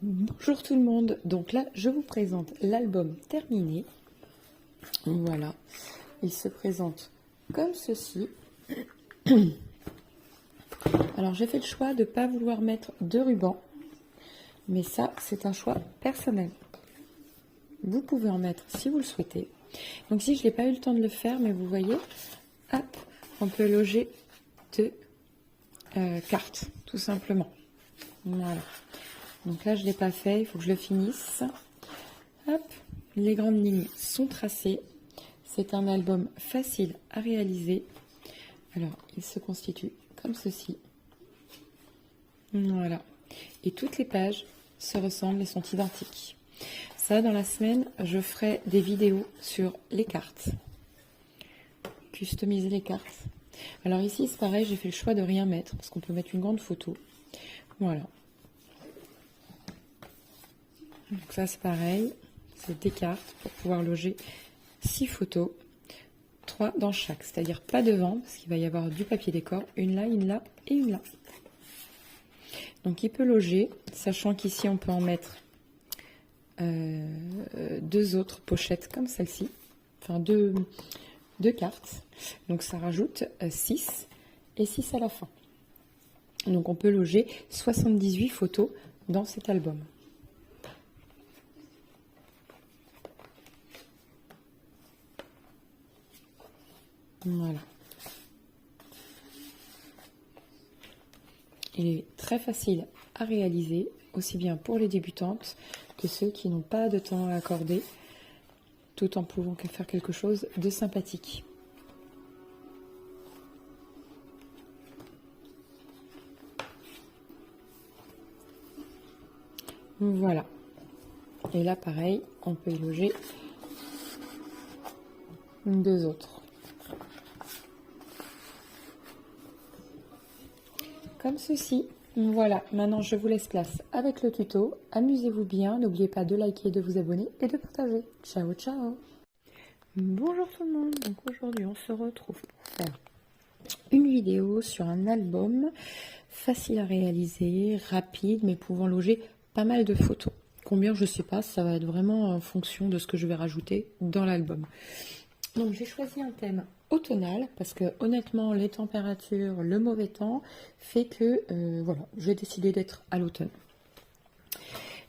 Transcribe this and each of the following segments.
Bonjour tout le monde, donc là je vous présente l'album terminé. Voilà, il se présente comme ceci. Alors j'ai fait le choix de ne pas vouloir mettre de ruban, mais ça c'est un choix personnel. Vous pouvez en mettre si vous le souhaitez. Donc si je n'ai pas eu le temps de le faire, mais vous voyez, hop, on peut loger deux cartes, tout simplement. Voilà. Donc là, je ne l'ai pas fait, il faut que je le finisse. Hop, les grandes lignes sont tracées. C'est un album facile à réaliser. Alors, il se constitue comme ceci. Voilà. Et toutes les pages se ressemblent et sont identiques. Ça, dans la semaine, je ferai des vidéos sur les cartes. Customiser les cartes. Alors ici, c'est pareil, j'ai fait le choix de rien mettre, parce qu'on peut mettre une grande photo. Voilà. Donc ça c'est pareil, c'est des cartes pour pouvoir loger 6 photos, 3 dans chaque, c'est-à-dire pas devant, parce qu'il va y avoir du papier décor, une là et une là. Donc il peut loger, sachant qu'ici on peut en mettre deux autres pochettes comme celle-ci, enfin deux cartes, donc ça rajoute 6 et 6 à la fin. Donc on peut loger 78 photos dans cet album. Voilà. Il est très facile à réaliser, aussi bien pour les débutantes que ceux qui n'ont pas de temps à accorder, tout en pouvant faire quelque chose de sympathique. Voilà. Et là, pareil, on peut y loger deux autres. Comme ceci. Voilà, maintenant je vous laisse place avec le tuto. Amusez-vous bien, n'oubliez pas de liker, de vous abonner et de partager. Ciao, ciao. Bonjour tout le monde, donc aujourd'hui on se retrouve pour faire une vidéo sur un album facile à réaliser, rapide, mais pouvant loger pas mal de photos. Combien, je sais pas, ça va être vraiment en fonction de ce que je vais rajouter dans l'album. Donc j'ai choisi un thème automnal parce que honnêtement les températures, le mauvais temps fait que voilà, j'ai décidé d'être à l'automne.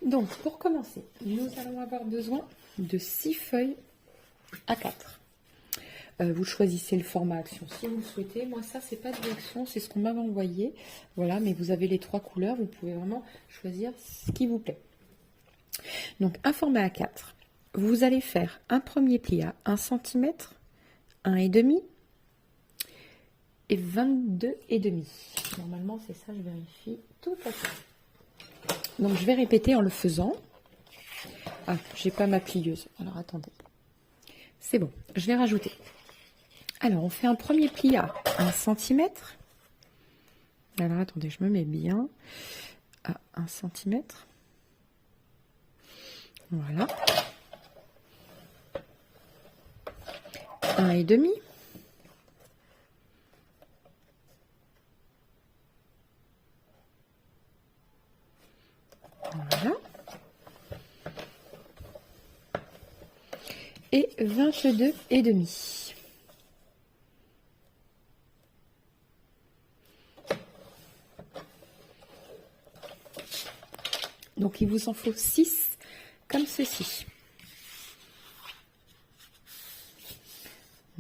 Donc pour commencer, nous allons avoir besoin de 6 feuilles A4. Vous choisissez le format action si vous le souhaitez. Moi ça c'est pas de l'action, c'est ce qu'on m'avait envoyé. Voilà, mais vous avez les 3 couleurs, vous pouvez vraiment choisir ce qui vous plaît. Donc un format A4. Vous allez faire un premier pli à 1 cm, 1,5 et 22,5. Normalement, c'est ça, je vérifie tout à fait. Donc, je vais répéter en le faisant. Ah, j'ai pas ma plieuse. Alors, attendez. C'est bon, je vais rajouter. Alors, on fait un premier pli à 1 cm. Alors, attendez, je me mets bien. À 1 cm. Voilà. 1,5. Voilà. Et 22,5. Donc il vous en faut 6 comme ceci.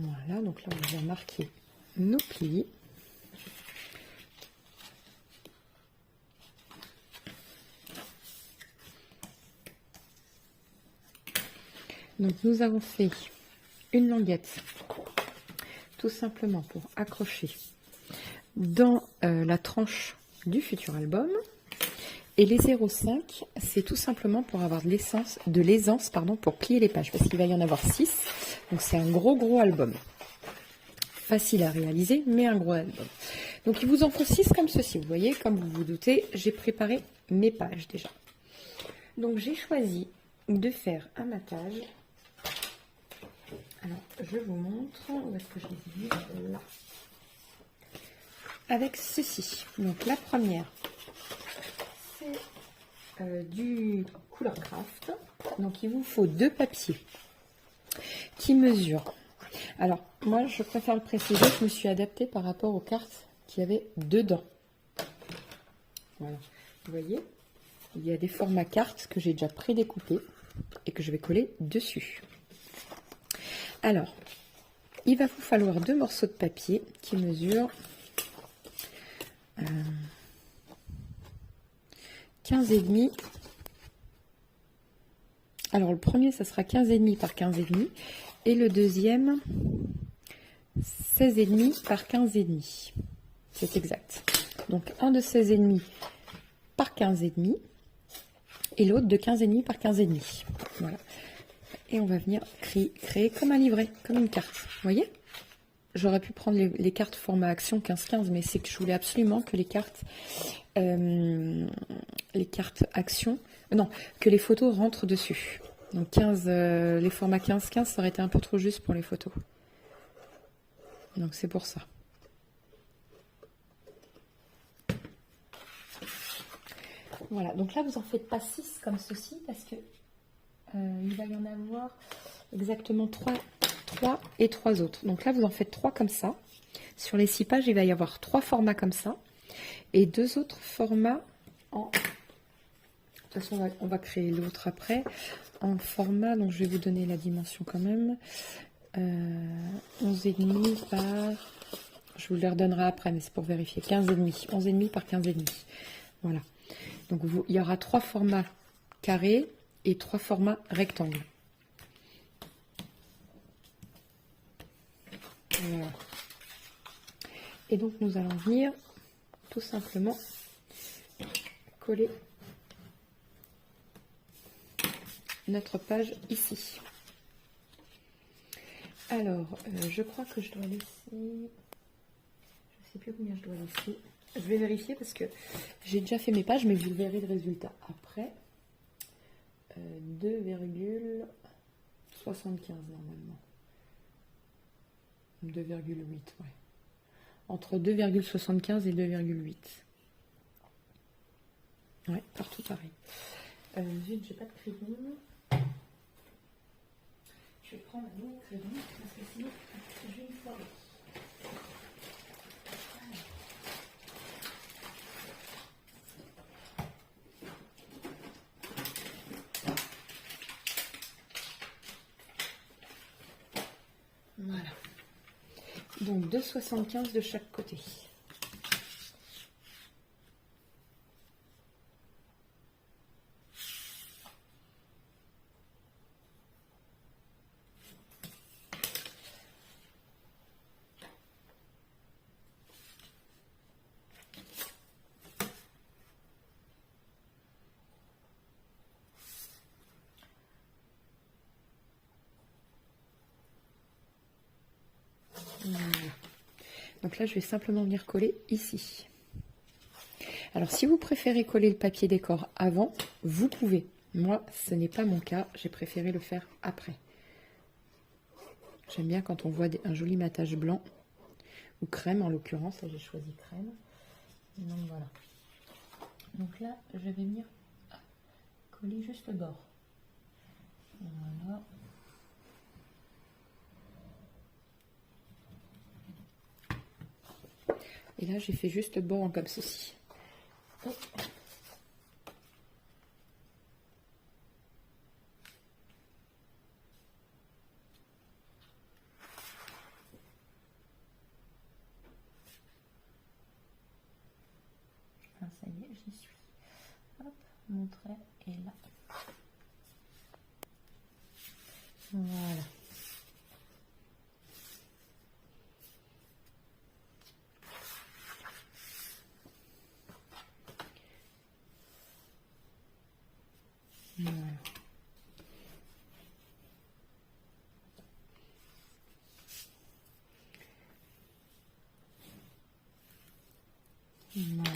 Voilà, donc là on va marquer nos plis. Donc nous avons fait une languette tout simplement pour accrocher dans la tranche du futur album. Et les 0,5, c'est tout simplement pour avoir de l'aisance pour plier les pages, parce qu'il va y en avoir 6. Donc c'est un gros album. Facile à réaliser, mais un gros album. Donc il vous en faut 6 comme ceci. Vous voyez, comme vous vous doutez, j'ai préparé mes pages déjà. Donc j'ai choisi de faire un matage. Alors je vous montre, où est-ce que je les ai mis? Là. Avec ceci. Donc la première, c'est du Couleur Craft. Donc il vous faut 2 papiers qui mesurent. Alors moi je préfère le préciser, je me suis adaptée par rapport aux cartes qu'il y avait dedans. Voilà, vous voyez, il y a des formats cartes que j'ai déjà prédécoupés et que je vais coller dessus. Alors, il va vous falloir 2 morceaux de papier qui mesurent 15,5. Alors le premier, ça sera 15,5 par 15,5 et le deuxième 16,5 par 15,5. C'est exact. Donc un de 16,5 par 15,5 et l'autre de 15,5 par 15,5. Voilà. Et on va venir créer comme un livret, comme une carte. Vous voyez? J'aurais pu prendre les cartes format action 15-15, mais c'est que je voulais absolument que les cartes action, non, que les photos rentrent dessus. Donc 15, les formats 15-15, ça aurait été un peu trop juste pour les photos. Donc c'est pour ça. Voilà, donc là vous en faites pas 6 comme ceci parce que il va y en avoir exactement 3 et 3 autres. Donc là vous en faites 3 comme ça. Sur les 6 pages, il va y avoir 3 formats comme ça et 2 autres formats en... De toute façon, on va créer l'autre après. En format, donc je vais vous donner la dimension quand même. 11,5 par... Je vous le redonnerai après, mais c'est pour vérifier. 15,5. 11,5 par 15,5. Voilà. Donc il y aura 3 formats carrés et 3 formats rectangles. Voilà. Et donc nous allons venir tout simplement coller notre page ici. Alors, je crois que je dois laisser... Je ne sais plus combien je dois laisser. Je vais vérifier parce que j'ai déjà fait mes pages, mais vous verrez le résultat après. 2,75 normalement. 2,8, ouais. Entre 2,75 et 2,8. Ouais, partout pareil. Vite, j'ai pas de crayon. Je vais prendre un nouveau crayon parce que sinon je vais une foirer. Voilà. Donc 2,75 de chaque côté. Voilà. Donc là, je vais simplement venir coller ici. Alors, si vous préférez coller le papier décor avant, vous pouvez. Moi, ce n'est pas mon cas. J'ai préféré le faire après. J'aime bien quand on voit un joli matage blanc ou crème, en l'occurrence. Là, j'ai choisi crème. Donc, voilà. Donc là, je vais venir coller juste le bord. Voilà. Et là, j'ai fait juste le bord comme ceci. Hop. Ah, ça y est, j'y suis. Hop, mon trait est là. Voilà. Voilà. Voilà.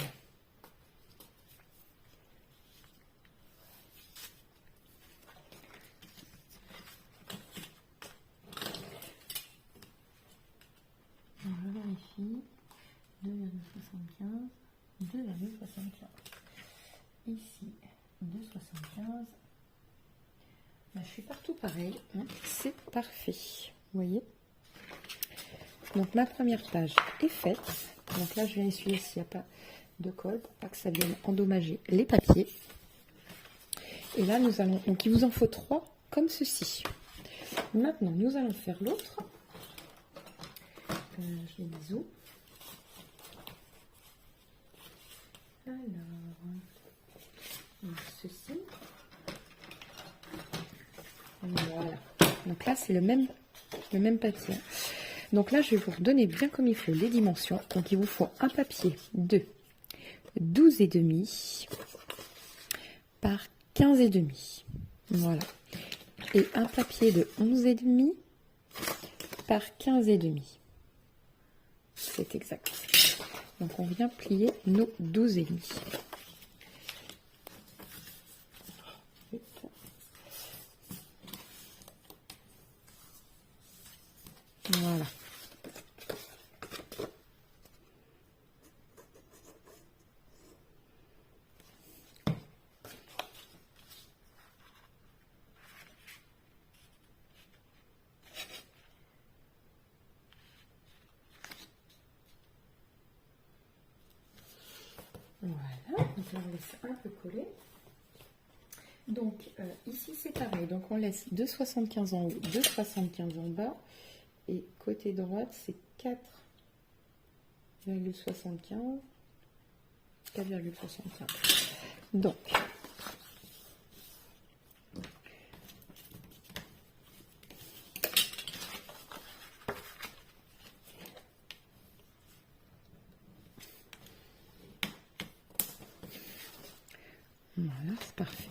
75. Là, je suis partout pareil, hein. C'est parfait, vous voyez. Donc ma première page est faite. Donc là, je viens essuyer s'il n'y a pas de colle pour pas que ça vienne endommager les papiers. Et là, nous allons, donc il vous en faut 3 comme ceci. Maintenant, nous allons faire l'autre. Je les mets où? Alors, ceci. Voilà. Donc là, c'est le même papier. Donc là, je vais vous redonner bien comme il faut les dimensions. Donc il vous faut un papier de 12,5 par 15,5. Voilà. Et un papier de 11,5 par 15,5. C'est exact. Donc on vient plier nos 12,5. Voilà. Voilà, donc là on laisse un peu coller. Donc ici c'est pareil, donc on laisse 2,75 en haut, 2,75 en bas. Et côté droite c'est 4,75. 4,75. Donc voilà, c'est parfait.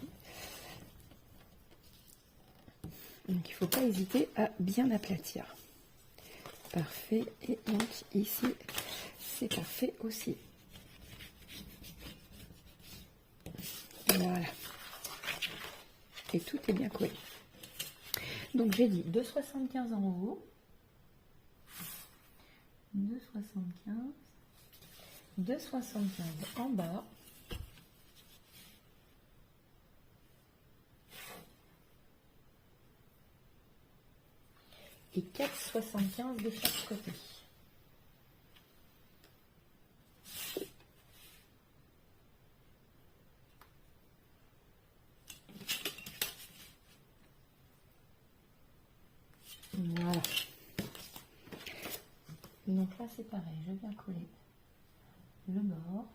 Donc il ne faut pas hésiter à bien aplatir. Parfait. Et donc ici c'est parfait aussi. Voilà. Et tout est bien collé. Donc j'ai dit 2,75 en haut. 2,75. 2,75 en bas. Et 4,75 de chaque côté. Voilà. Donc là c'est pareil, je viens coller le bord.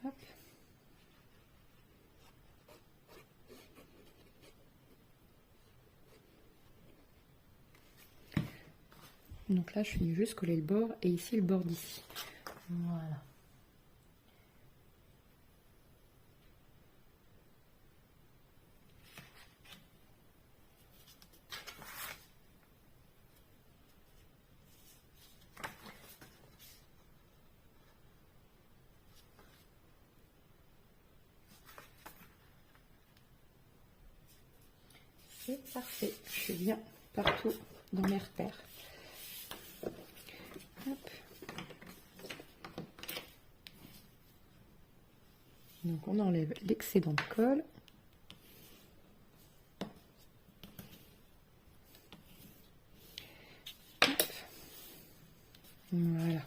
Hop. Donc là je finis juste coller le bord et ici le bord d'ici. Voilà. C'est parfait, je suis bien partout dans mes repères. Hop. Donc on enlève l'excédent de colle. Hop. Voilà.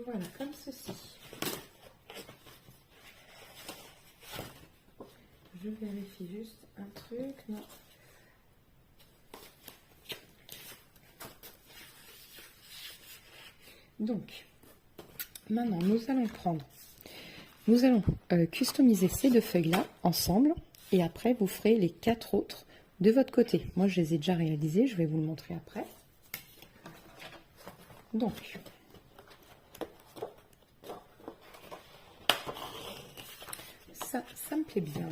Voilà, comme ceci. Je vérifie juste un truc. Non. Donc, maintenant, nous allons customiser ces 2 feuilles-là ensemble. Et après, vous ferez les 4 autres de votre côté. Moi, je les ai déjà réalisées. Je vais vous le montrer après. Donc, ça me plaît bien.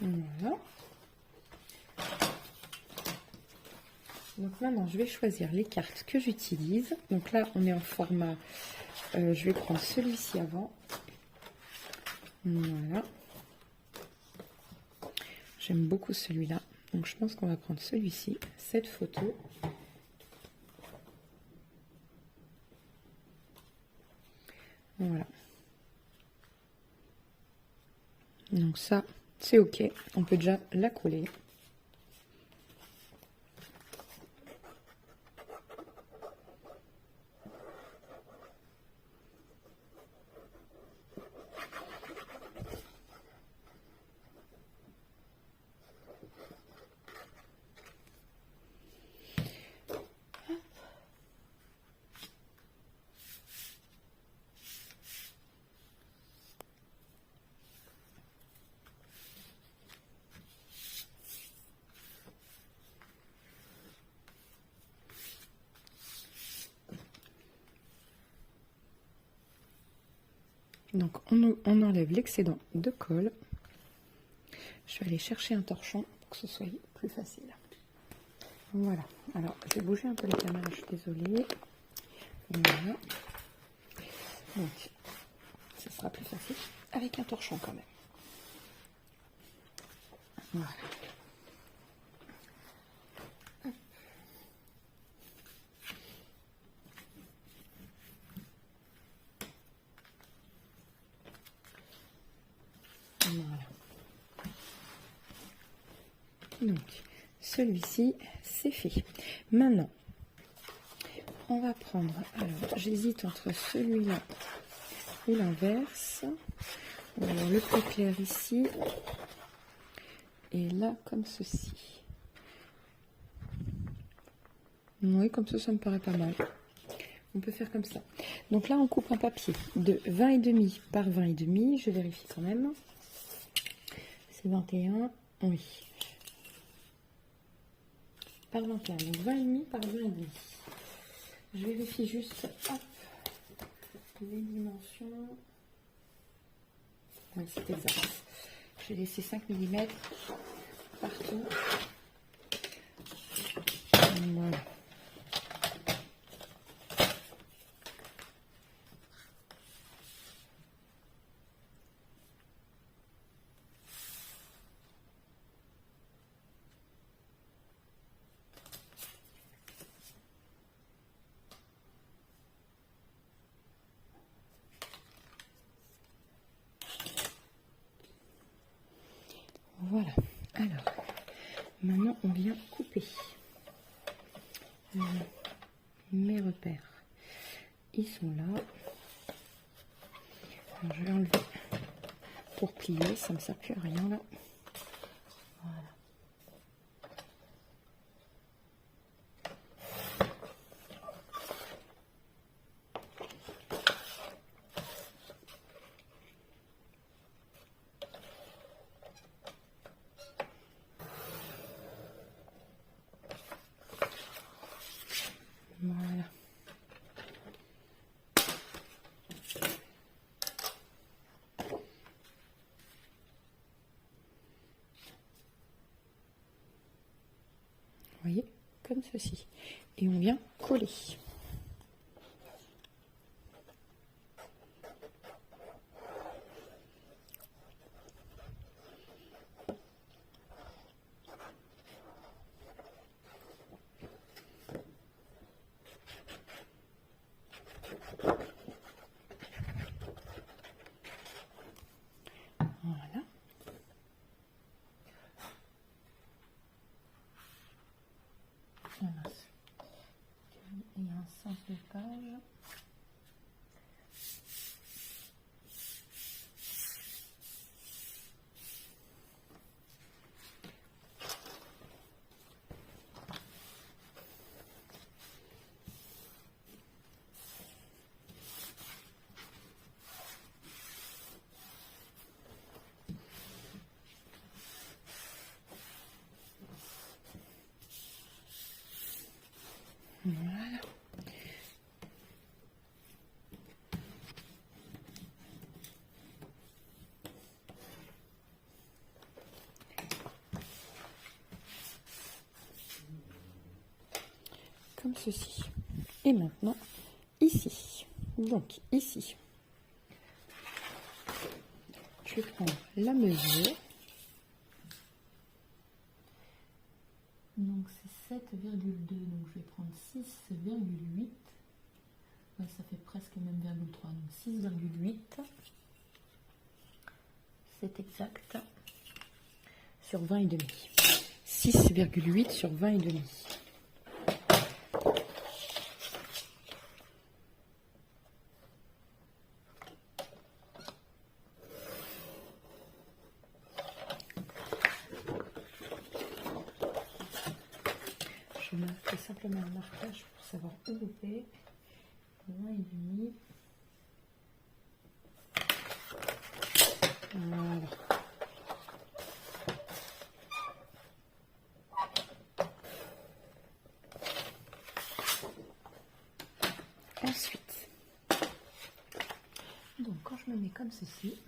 Voilà. Donc maintenant, je vais choisir les cartes que j'utilise. Donc là, on est en format, je vais prendre celui-ci avant. Voilà. J'aime beaucoup celui-là. Donc je pense qu'on va prendre celui-ci, cette photo. Voilà. Donc ça, c'est ok. On peut déjà la coller. Donc on enlève l'excédent de colle. Je vais aller chercher un torchon pour que ce soit plus facile. Voilà. Alors je vais bouger un peu la caméra, je suis désolée. Voilà. Donc ce sera plus facile avec un torchon quand même. Voilà. Voilà. Donc, celui-ci, c'est fait. Maintenant, on va prendre, alors j'hésite entre celui-là ou l'inverse. Alors, le plus clair ici, et là, comme ceci. Oui, comme ça me paraît pas mal. On peut faire comme ça. Donc là, on coupe un papier de 20,5 par 20,5. Je vérifie quand même. C'est 21, oui. Par 21, donc 20,5 par 20,5. Je vérifie juste, hop, les dimensions. Oui, c'est exact. J'ai laissé 5 mm partout. Voilà. Voilà, alors, maintenant on vient couper. Mes repères, ils sont là. Alors, je vais enlever pour plier, ça ne me sert plus à rien là. Voilà. Voilà. Vous voyez, comme ceci. Et on vient coller. Voilà. Il y a un sens de page. Voilà. comme ceci. Et maintenant, ici. Donc, ici, je vais prendre la mesure. Donc, c'est 7,2. Donc, je vais prendre 6,8. Ouais, ça fait presque même 0,3. Donc, 6,8. C'est exact. Sur 20,5. 6,8 sur 20,5. Je marque simplement un marquage pour savoir où je vais. 20,5. Voilà. Ensuite, donc quand je me mets comme ceci,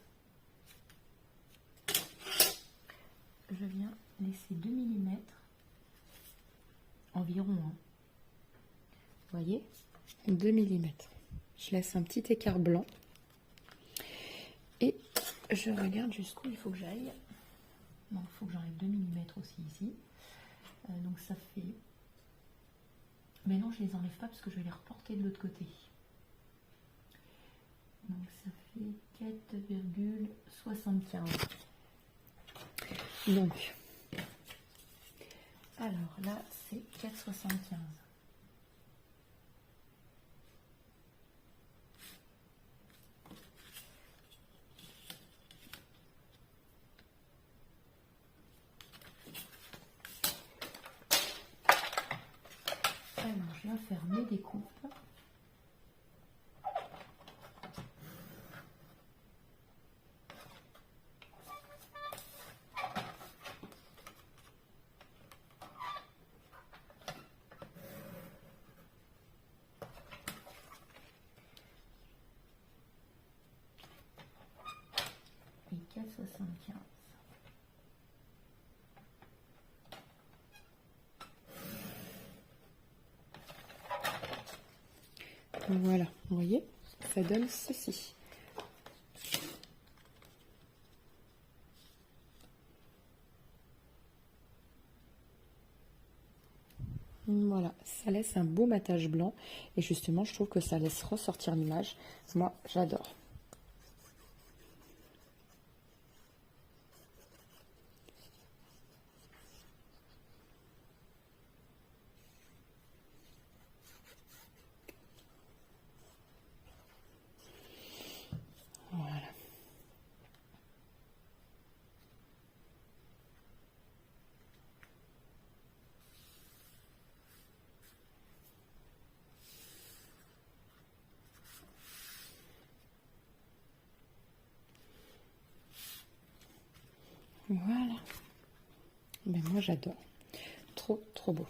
je viens laisser 2 mm environ. Vous voyez, 2 mm. Je laisse un petit écart blanc et je regarde jusqu'où il faut que j'aille. Donc il faut que j'enlève 2 mm aussi ici. Donc ça fait... Mais non, je ne les enlève pas parce que je vais les reporter de l'autre côté. Donc ça fait 4,75. Donc, alors là, c'est 4,75. Alors, je viens faire mes découpes. Et 4,75. Voilà, vous voyez, ça donne ceci. Voilà, ça laisse un beau matage blanc et justement, je trouve que ça laisse ressortir l'image. Moi, j'adore. Voilà. Voilà. Ben moi j'adore. Trop beau.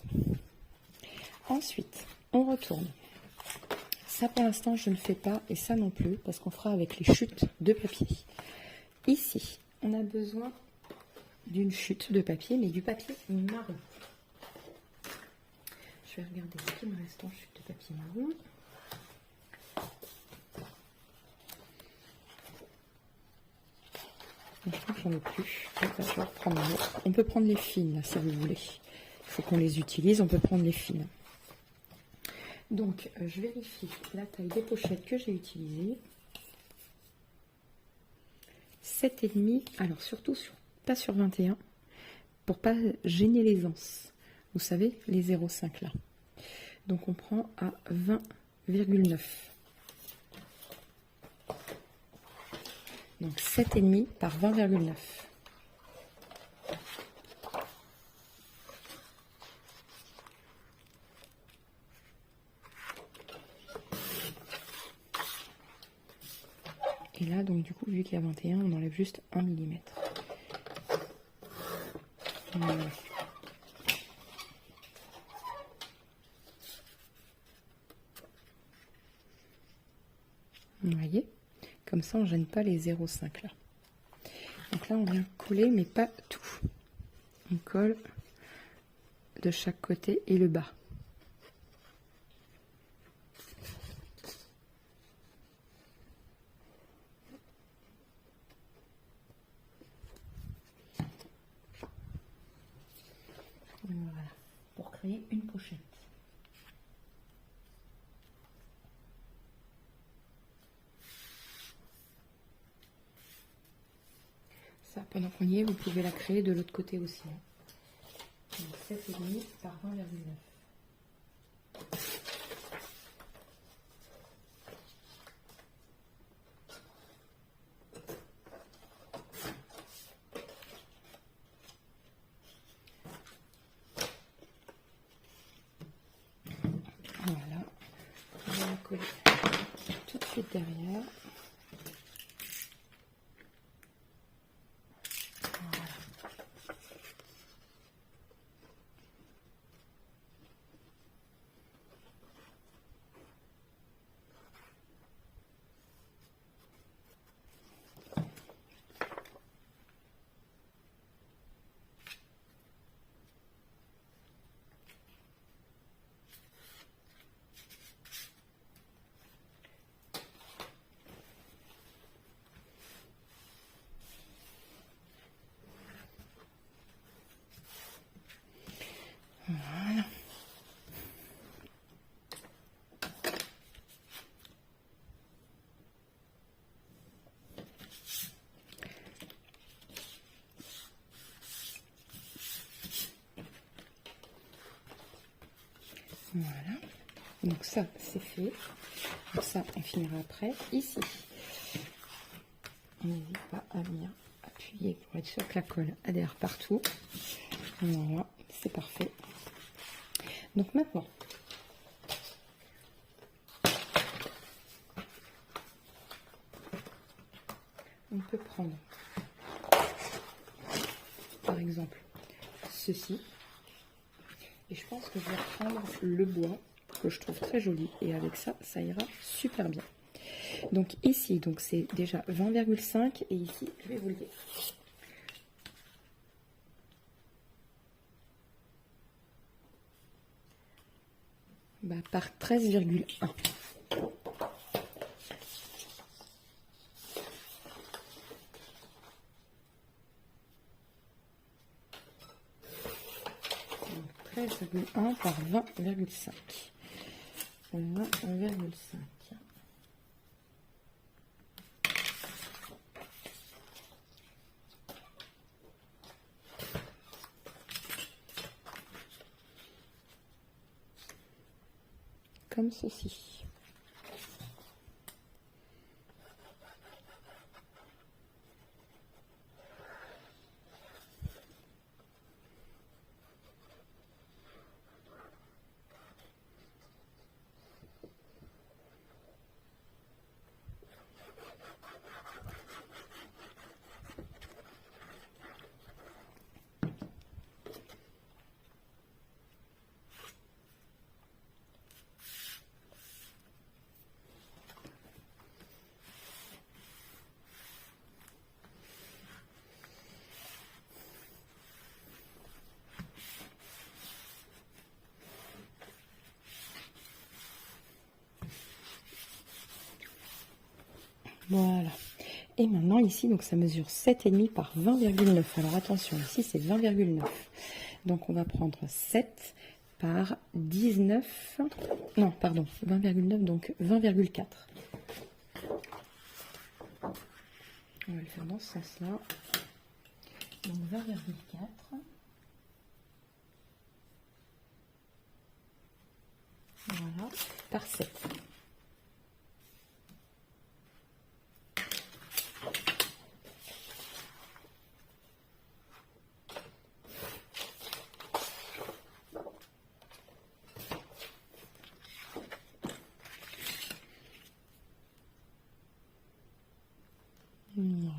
Ensuite, on retourne. Ça pour l'instant je ne fais pas et ça non plus parce qu'on fera avec les chutes de papier. Ici, on a besoin d'une chute de papier, mais du papier marron. Je vais regarder ce qu'il me reste en chute de papier marron. Je crois que j'en ai plus. Je vais reprendre une autre. On peut prendre les fines là, si vous voulez. Il faut qu'on les utilise, on peut prendre les fines. Donc, je vérifie la taille des pochettes que j'ai utilisées. 7,5. Alors, surtout, pas sur 21, pour pas gêner les anses. Vous savez, les 0,5 là. Donc, on prend à 20,9. Donc, 7,5 par 20,9. Et là, donc du coup, vu qu'il y a 21, on enlève juste 1 mm. Voilà. Vous voyez? Comme ça, on ne gêne pas les 0,5 là. Donc là, on vient coller, mais pas tout. On colle de chaque côté et le bas. créer une pochette. Ça, pendant qu'on y est, vous pouvez la créer de l'autre côté aussi. Donc 7,5 par 20,9. Voilà, on va la coller tout de suite derrière. Voilà. Voilà. Donc ça, c'est fait. Donc ça, on finira après ici. N'hésite pas à venir appuyer pour être sûr que la colle adhère partout. Voilà, c'est parfait. Donc maintenant, on peut prendre, par exemple, ceci. Et je pense que je vais reprendre le bois, que je trouve très joli. Et avec ça, ça ira super bien. Donc ici, donc c'est déjà 20,5. Et ici, je vais vous le dire. Bah, par 13,1. Donc 13,1 par 20,5. 20,5. Comme ceci. Voilà. Et maintenant ici, donc ça mesure 7,5 par 20,9. Alors attention, ici c'est 20,9. Donc on va prendre 7 par 19. Non, pardon, 20,9, donc 20,4. On va le faire dans ce sens-là. Donc 20,4. Voilà, par 7. Voilà.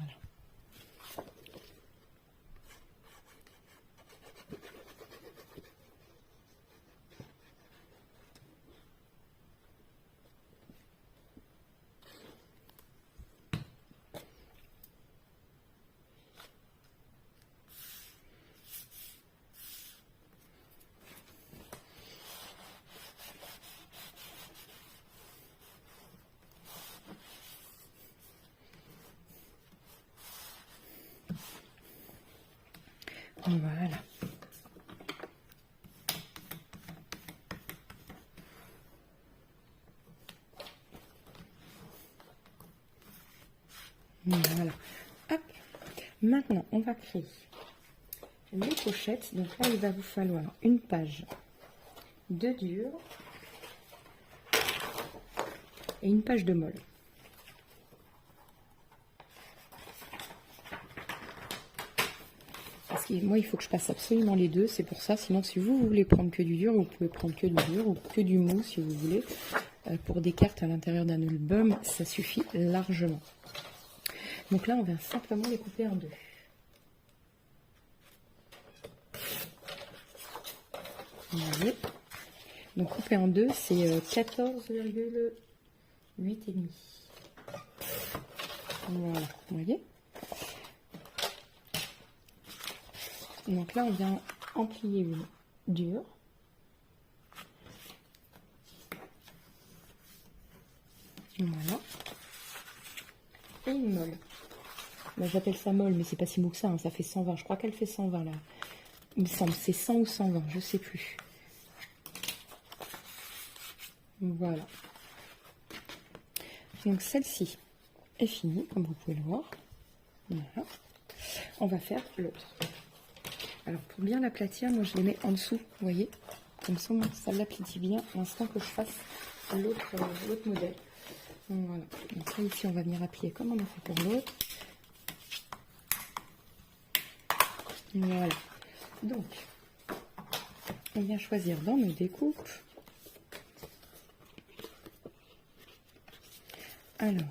Voilà. Hop. Maintenant, on va créer les pochettes. Donc là, il va vous falloir une page de dur et une page de molle. Parce que moi, il faut que je passe absolument les deux. C'est pour ça. Sinon, si vous voulez prendre que du dur, vous pouvez prendre que du dur ou que du mou si vous voulez. Pour des cartes à l'intérieur d'un album, ça suffit largement. Donc là, on va simplement les couper en deux. Vous voyez. Donc couper en deux, c'est 14,8,5. Voilà, vous voyez. Donc là, on vient en plier une dure. Voilà. Et une molle. Bah, j'appelle ça molle, mais c'est pas si mou que ça, hein, ça fait 120. Je crois qu'elle fait 120 là. Il me semble, c'est 100 ou 120, je sais plus. Voilà. Donc celle-ci est finie, comme vous pouvez le voir. Voilà. On va faire l'autre. Alors pour bien l'aplatir, moi je les mets en dessous, vous voyez. Comme ça l'aplatit bien à l'instant que je fasse l'autre modèle. Donc voilà. Donc là ici on va venir appuyer comme on a fait pour l'autre. Voilà. Donc on vient choisir dans nos découpes. Alors,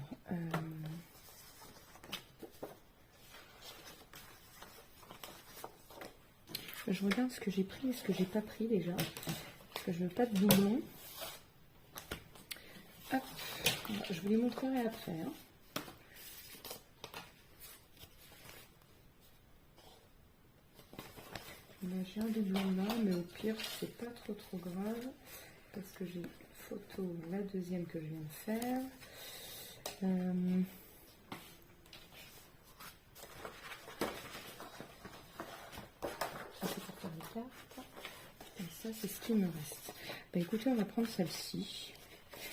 je regarde ce que j'ai pris et ce que j'ai pas pris déjà, parce que je veux pas de doublons. Hop, je vous les montrerai après. Hein. J'ai un doublon là, mais au pire c'est pas trop grave, parce que j'ai une photo, la deuxième que je viens de faire. Et ça, c'est ce qui me reste. Bah écoutez, on va prendre celle-ci.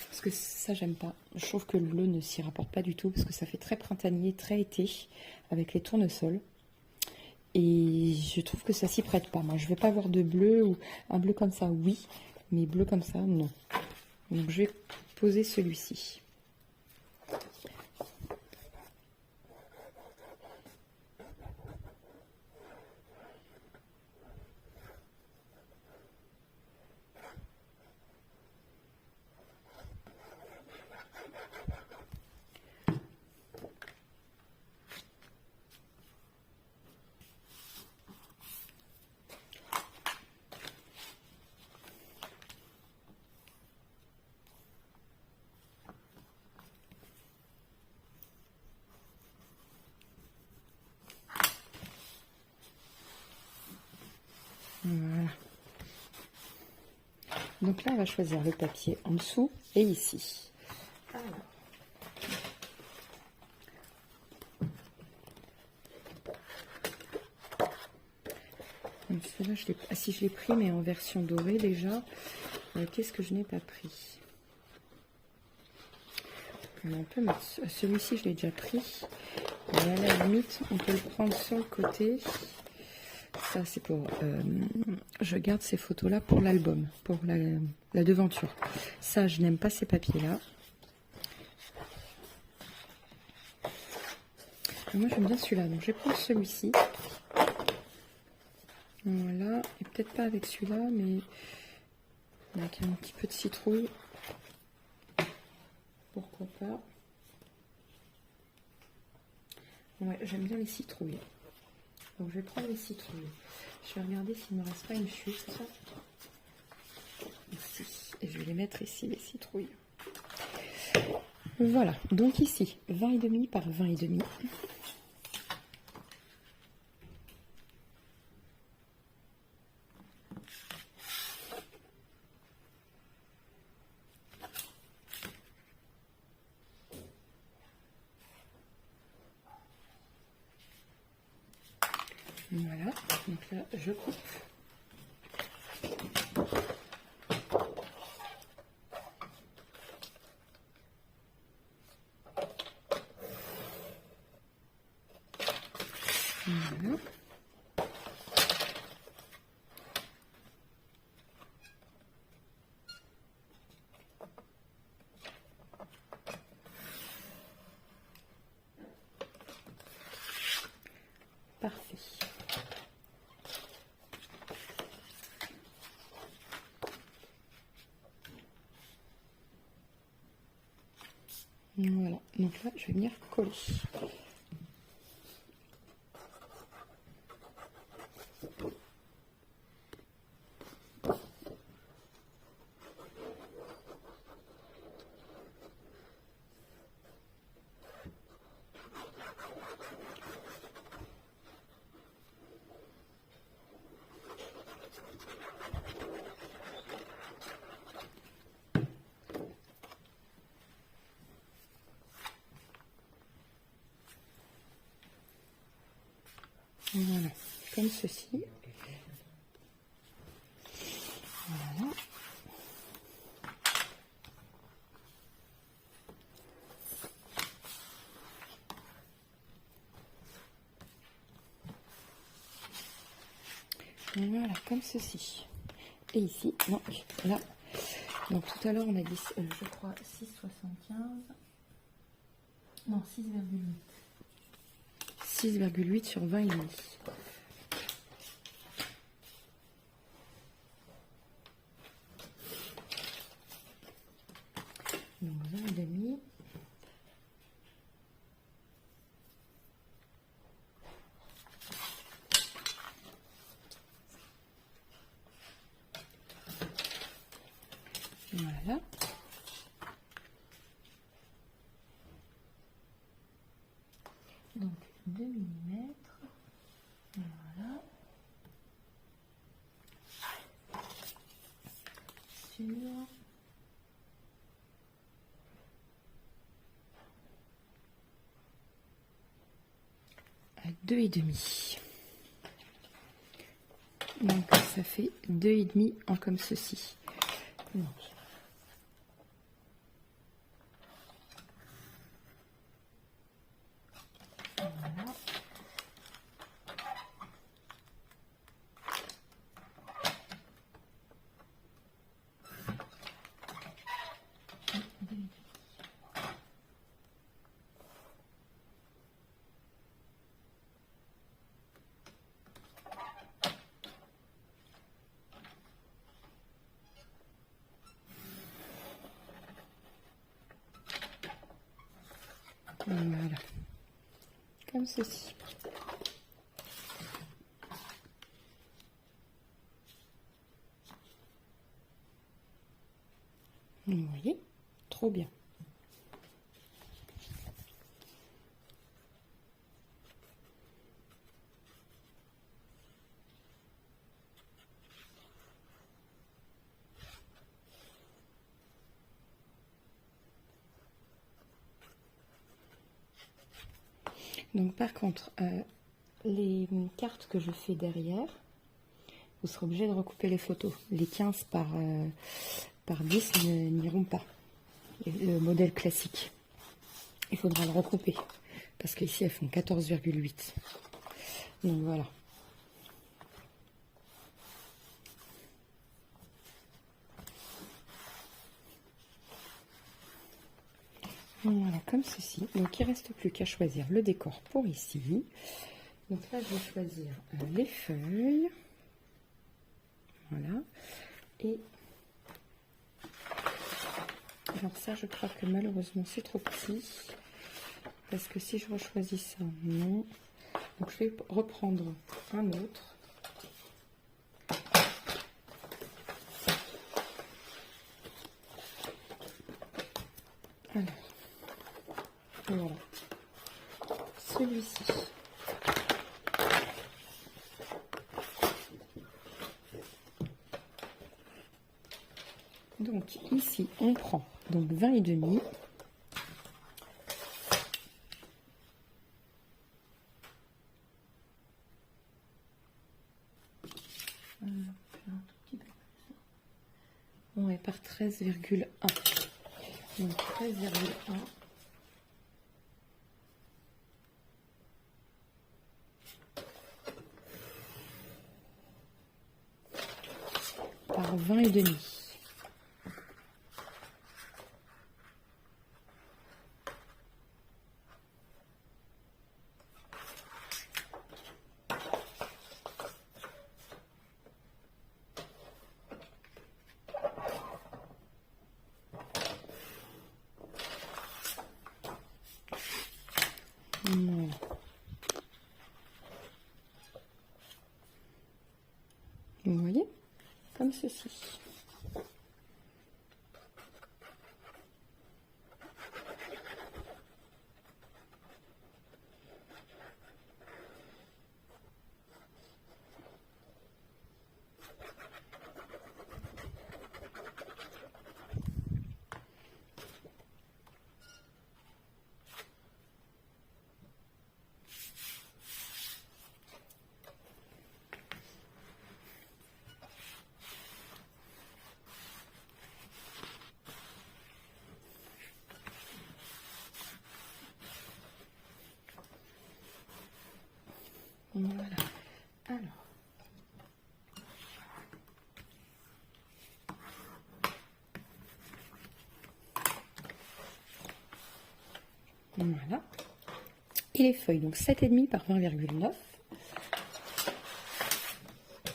Parce que ça, j'aime pas. Je trouve que le bleu ne s'y rapporte pas du tout. Parce que ça fait très printanier, très été. Avec les tournesols. Et je trouve que ça s'y prête pas. Moi, je vais pas avoir de bleu ou un bleu comme ça, oui. Mais bleu comme ça, non. Donc, je vais poser celui-ci. Voilà. Donc là, on va choisir le papier en dessous et ici. Alors. Donc celui-là, si je l'ai pris, mais en version dorée déjà. Qu'est-ce que je n'ai pas pris? On peut mettre celui-ci, je l'ai déjà pris. Et à la limite, on peut le prendre sur le côté. Ça, c'est pour... je garde ces photos-là pour l'album, pour la devanture. Ça, je n'aime pas ces papiers-là. Moi, j'aime bien celui-là. Donc, je vais prendre celui-ci. Voilà. Et peut-être pas avec celui-là, mais avec un petit peu de citrouille. Pourquoi pas. Ouais, j'aime bien les citrouilles. Donc je vais prendre les citrouilles. Je vais regarder s'il ne me reste pas une chute. Ici. Et je vais les mettre ici, les citrouilles. Voilà. Donc ici, 20,5 par 20,5. Voilà, donc là je coupe. Voilà. Parfait. Voilà, donc là je vais venir coller. Voilà, comme ceci. Voilà. Voilà, comme ceci. Et ici, non, là. Donc tout à l'heure on a dit, je crois, 6,75. Non, 6,8. 6,8 sur 20 et demi. Donc 20 et demi. Voilà. Donc 2 mm. Voilà. Sur 2,5. Donc ça fait 2,5 en comme ceci. Donc, voilà. Voilà, comme ceci. Vous voyez, trop bien. Donc par contre, les cartes que je fais derrière, vous serez obligé de recouper les photos. Les 15 par 10 n'iront pas. Le modèle classique. Il faudra le recouper. Parce qu'ici, elles font 14,8. Donc voilà. Voilà, comme ceci. Donc il ne reste plus qu'à choisir le décor pour ici. Donc là, je vais choisir les feuilles. Voilà. Et alors ça, je crois que malheureusement, c'est trop petit. Parce que si je rechoisis ça, non. Donc je vais reprendre un autre. Alors, voilà. Celui-ci. Donc ici, on prend donc 20 et demi. On est par 13,1. Donc 13,1. par 20,5. Voilà. Vous voyez, comme ceci. Voilà. Alors. Voilà. Et les feuilles, donc 7,5 par 20,9.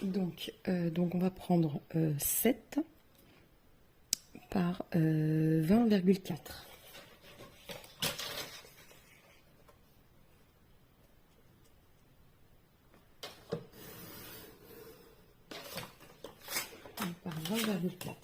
Donc on va prendre 7 par 20,4. Par 20,4.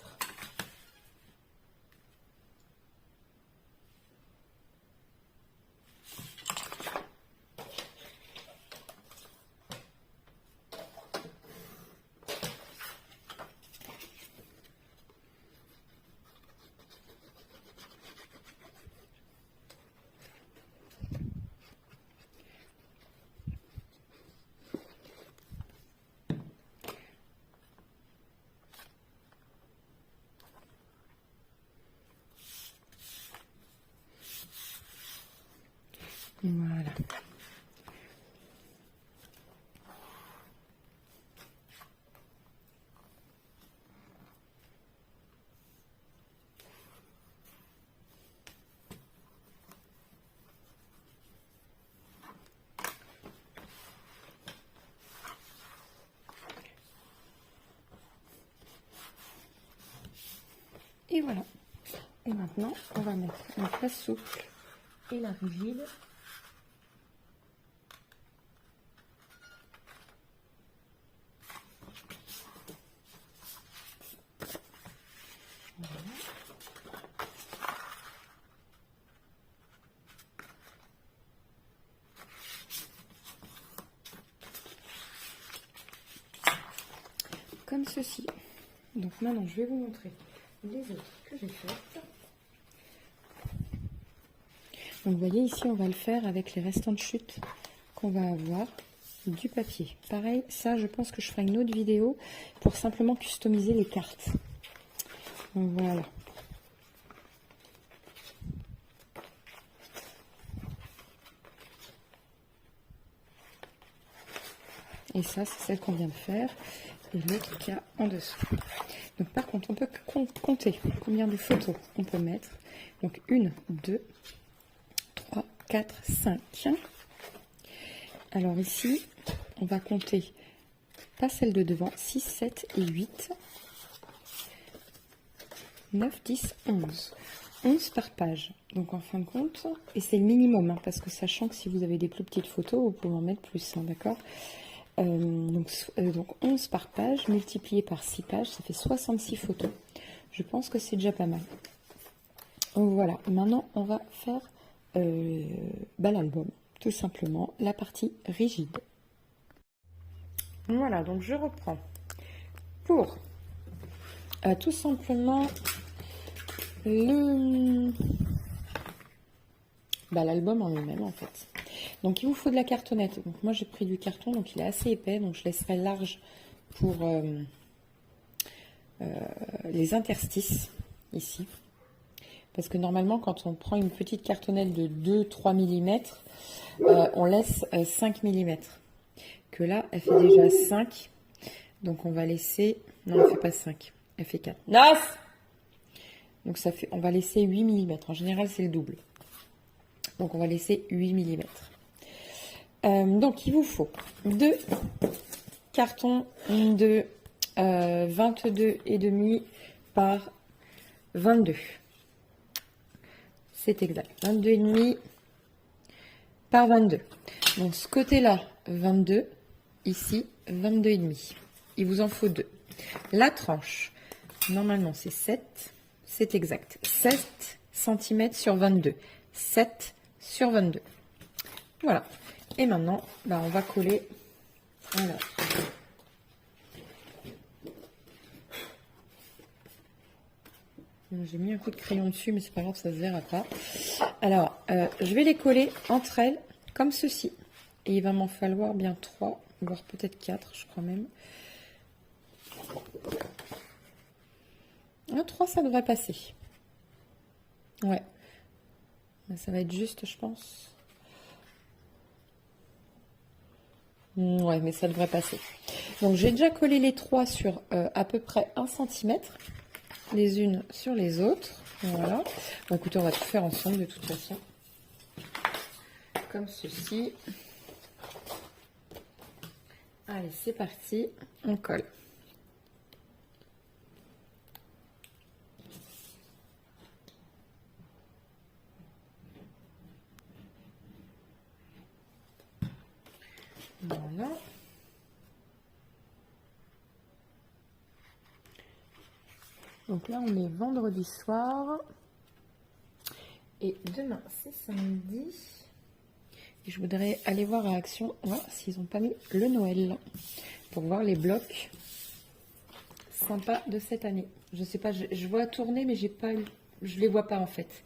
Voilà. Et voilà. Et maintenant, on va mettre donc la souple et la rigide. Comme ceci. Donc maintenant, je vais vous montrer les autres que j'ai faites. Donc vous voyez ici, on va le faire avec les restants de chute qu'on va avoir du papier. Pareil, ça, je pense que je ferai une autre vidéo pour simplement customiser les cartes. Donc voilà. Et ça, c'est celle qu'on vient de faire. Et l'autre qu'il y a en dessous. Donc par contre, on peut compter combien de photos on peut mettre. Donc 1, 2, 3, 4, 5. Alors ici, on va compter, pas celle de devant, 6, 7 et 8. 9, 10, 11. 11 par page. Donc en fin de compte, et c'est le minimum, hein, parce que sachant que si vous avez des plus petites photos, vous pouvez en mettre plus, hein, d'accord. Donc 11 par page, multiplié par 6 pages, ça fait 66 photos. Je pense que c'est déjà pas mal. Donc voilà, maintenant on va faire l'album, tout simplement, la partie rigide. Voilà, donc je reprends pour tout simplement l'album en lui-même en fait. Donc il vous faut de la cartonnette. Donc moi j'ai pris du carton, donc il est assez épais, donc je laisserai large pour les interstices ici. Parce que normalement quand on prend une petite cartonnette de 2-3 mm, on laisse 5 mm. Que là elle fait déjà 5. Donc on va laisser, non elle ne fait pas 5. Elle fait 4. 9. Donc ça fait, on va laisser 8 mm. En général, c'est le double. Donc on va laisser 8 mm. Donc il vous faut 2 cartons de 22,5 par 22. C'est exact. 22,5 par 22. Donc ce côté-là, 22. Ici, 22,5. Il vous en faut 2. La tranche, normalement c'est 7. C'est exact. 7 cm sur 22. 7 sur 22. Voilà. Et maintenant, bah, on va coller. Voilà. J'ai mis un coup de crayon dessus, mais c'est pas grave, ça se verra pas. Alors, je vais les coller entre elles, comme ceci. Et il va m'en falloir bien 3, voire peut-être 4, je crois même. 3, ça devrait passer. Ouais. Ça va être juste, je pense. Ouais, mais ça devrait passer. Donc, j'ai déjà collé les 3 sur à peu près 1 cm, les unes sur les autres. Voilà. Bon, écoutez, on va tout faire ensemble de toute façon. Comme ceci. Allez, c'est parti. On colle. Voilà. Donc là, on est vendredi soir. Et demain, c'est samedi. Et je voudrais aller voir à Action, voir s'ils n'ont pas mis le Noël. Pour voir les blocs sympas de cette année. Je sais pas, je vois tourner, mais j'ai pas, je les vois pas en fait.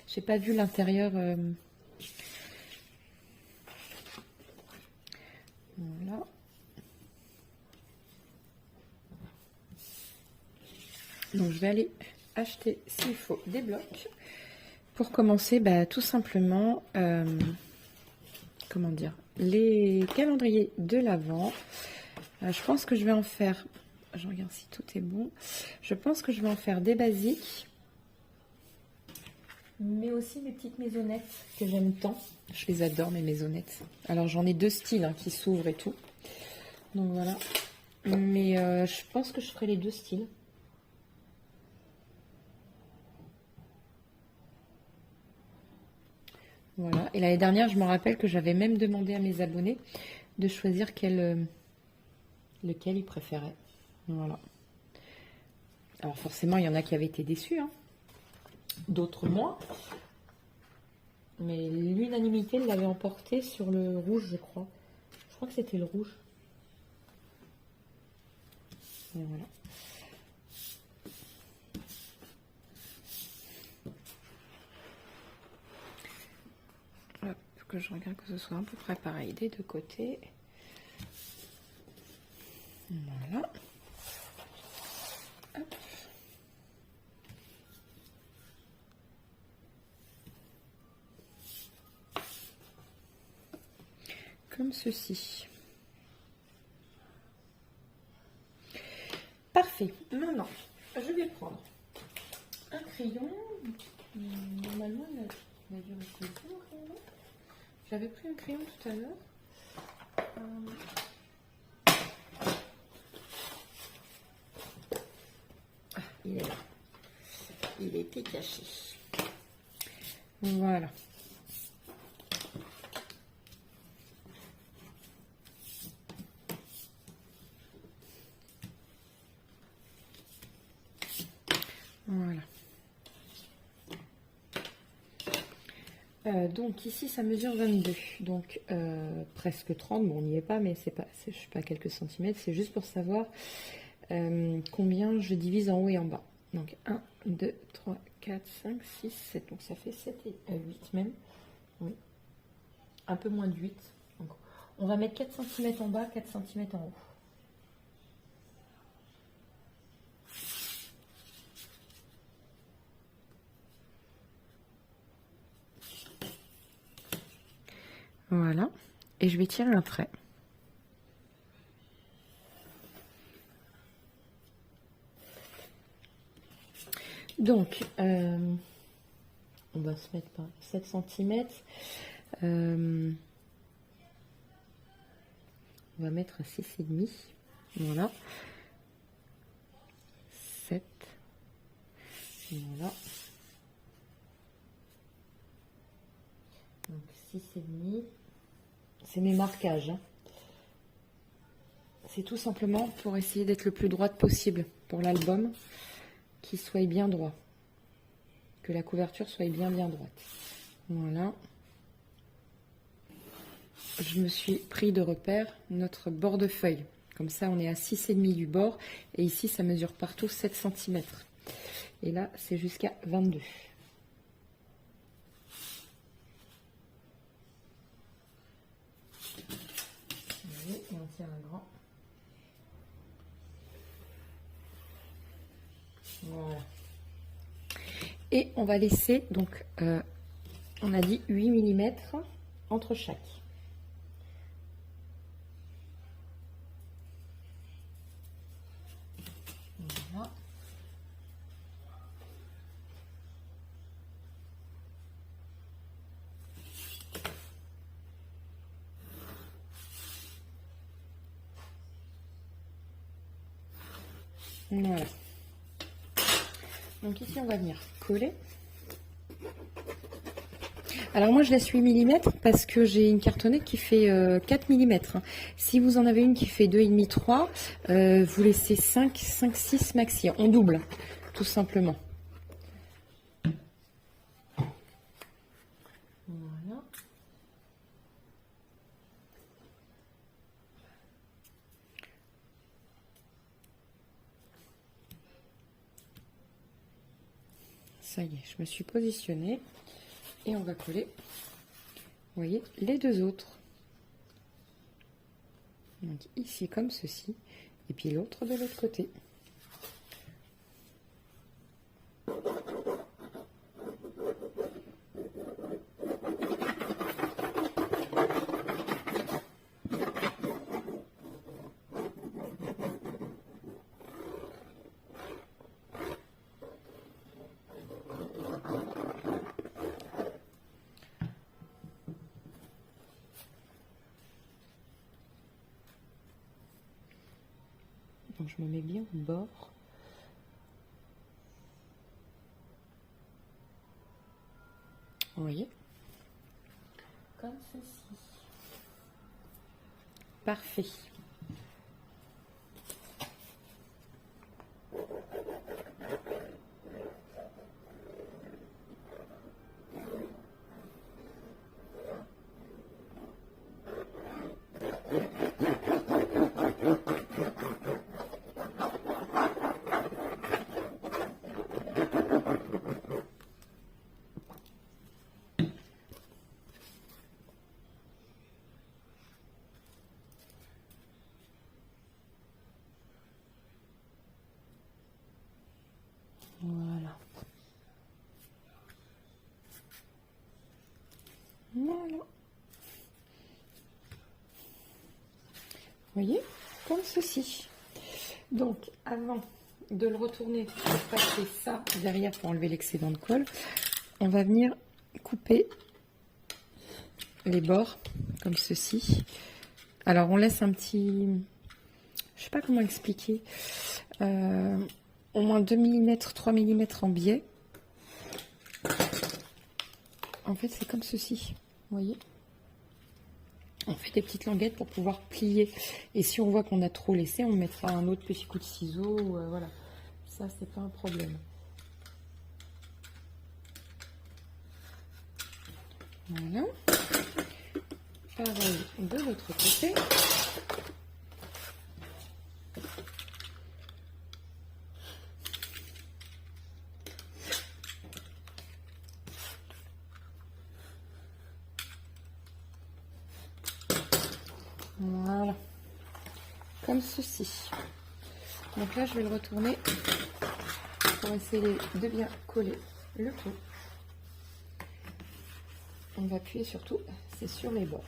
J'ai pas vu l'intérieur. Voilà. Donc je vais aller acheter s'il faut des blocs. Pour commencer, bah, tout simplement, comment dire, les calendriers de l'Avent. Je pense que je vais en faire, je regarde si tout est bon. Je pense que je vais en faire des basiques, mais aussi mes petites maisonnettes que j'aime tant. Je les adore, mes maisonnettes. Alors j'en ai 2 styles hein, qui s'ouvrent et tout. Donc voilà. Mais je pense que je ferai les 2 styles. Voilà. Et l'année dernière, je me rappelle que j'avais même demandé à mes abonnés de choisir lequel ils préféraient. Voilà. Alors forcément, il y en a qui avaient été déçus, hein. D'autres moins. Mais l'unanimité l'avait emporté sur le rouge, je crois. Je crois que c'était le rouge. Et voilà. Hop, que je regarde que ce soit à peu près pareil des deux côtés. Voilà. Hop. Comme ceci. Parfait. Maintenant, je vais prendre un crayon. Normalement, il a dû rester ici, mon crayon. J'avais pris un crayon tout à l'heure. Ah, il est là. Il était caché. Voilà. Voilà. Donc ici ça mesure 22, donc presque 30, bon on n'y est pas, mais c'est pas, je suis pas à quelques centimètres, c'est juste pour savoir combien je divise en haut et en bas. Donc 1, 2, 3, 4, 5, 6, 7, donc ça fait 7 et 8 même, oui, un peu moins de 8, donc on va mettre 4 cm en bas, 4 cm en haut. Voilà, et je vais tirer un trait. Donc, on va se mettre par 7 cm. On va mettre à 6,5. Voilà. 7. Voilà. Donc 6,5. C'est mes marquages. Hein. C'est tout simplement pour essayer d'être le plus droite possible pour l'album, qu'il soit bien droit. Que la couverture soit bien droite. Voilà. Je me suis pris de repère notre bord de feuille. Comme ça, on est à 6,5 du bord. Et ici, ça mesure partout 7 cm. Et là, c'est jusqu'à 22. Et on tire un grand. Voilà. Et on va laisser, donc, on a dit 8 mm entre chaque. Voilà. Voilà. Donc ici, on va venir coller. Alors moi, je laisse 8 mm parce que j'ai une cartonnette qui fait 4 mm. Si vous en avez une qui fait 2,5, 3, vous laissez 5, 6 maxi. On double, tout simplement. Voilà. Ça y est, je me suis positionnée. Et on va coller, vous voyez, les deux autres. Donc ici comme ceci, et puis l'autre de l'autre côté. Donc je me mets bien au bord. Vous voyez? Comme ceci. Parfait. Voilà. Voilà. Vous voyez, comme ceci. Donc, avant de le retourner pour passer ça derrière pour enlever l'excédent de colle, on va venir couper les bords comme ceci. Alors, on laisse un petit... Je sais pas comment expliquer. Au moins 2 mm, 3 mm en biais. En fait, c'est comme ceci. Vous voyez? On fait des petites languettes pour pouvoir plier. Et si on voit qu'on a trop laissé, on mettra un autre petit coup de ciseau. Voilà. Ça, c'est pas un problème. Voilà. Pareil de l'autre côté. Voilà, comme ceci. Donc là, je vais le retourner pour essayer de bien coller le tout. On va appuyer surtout, c'est sur les bords.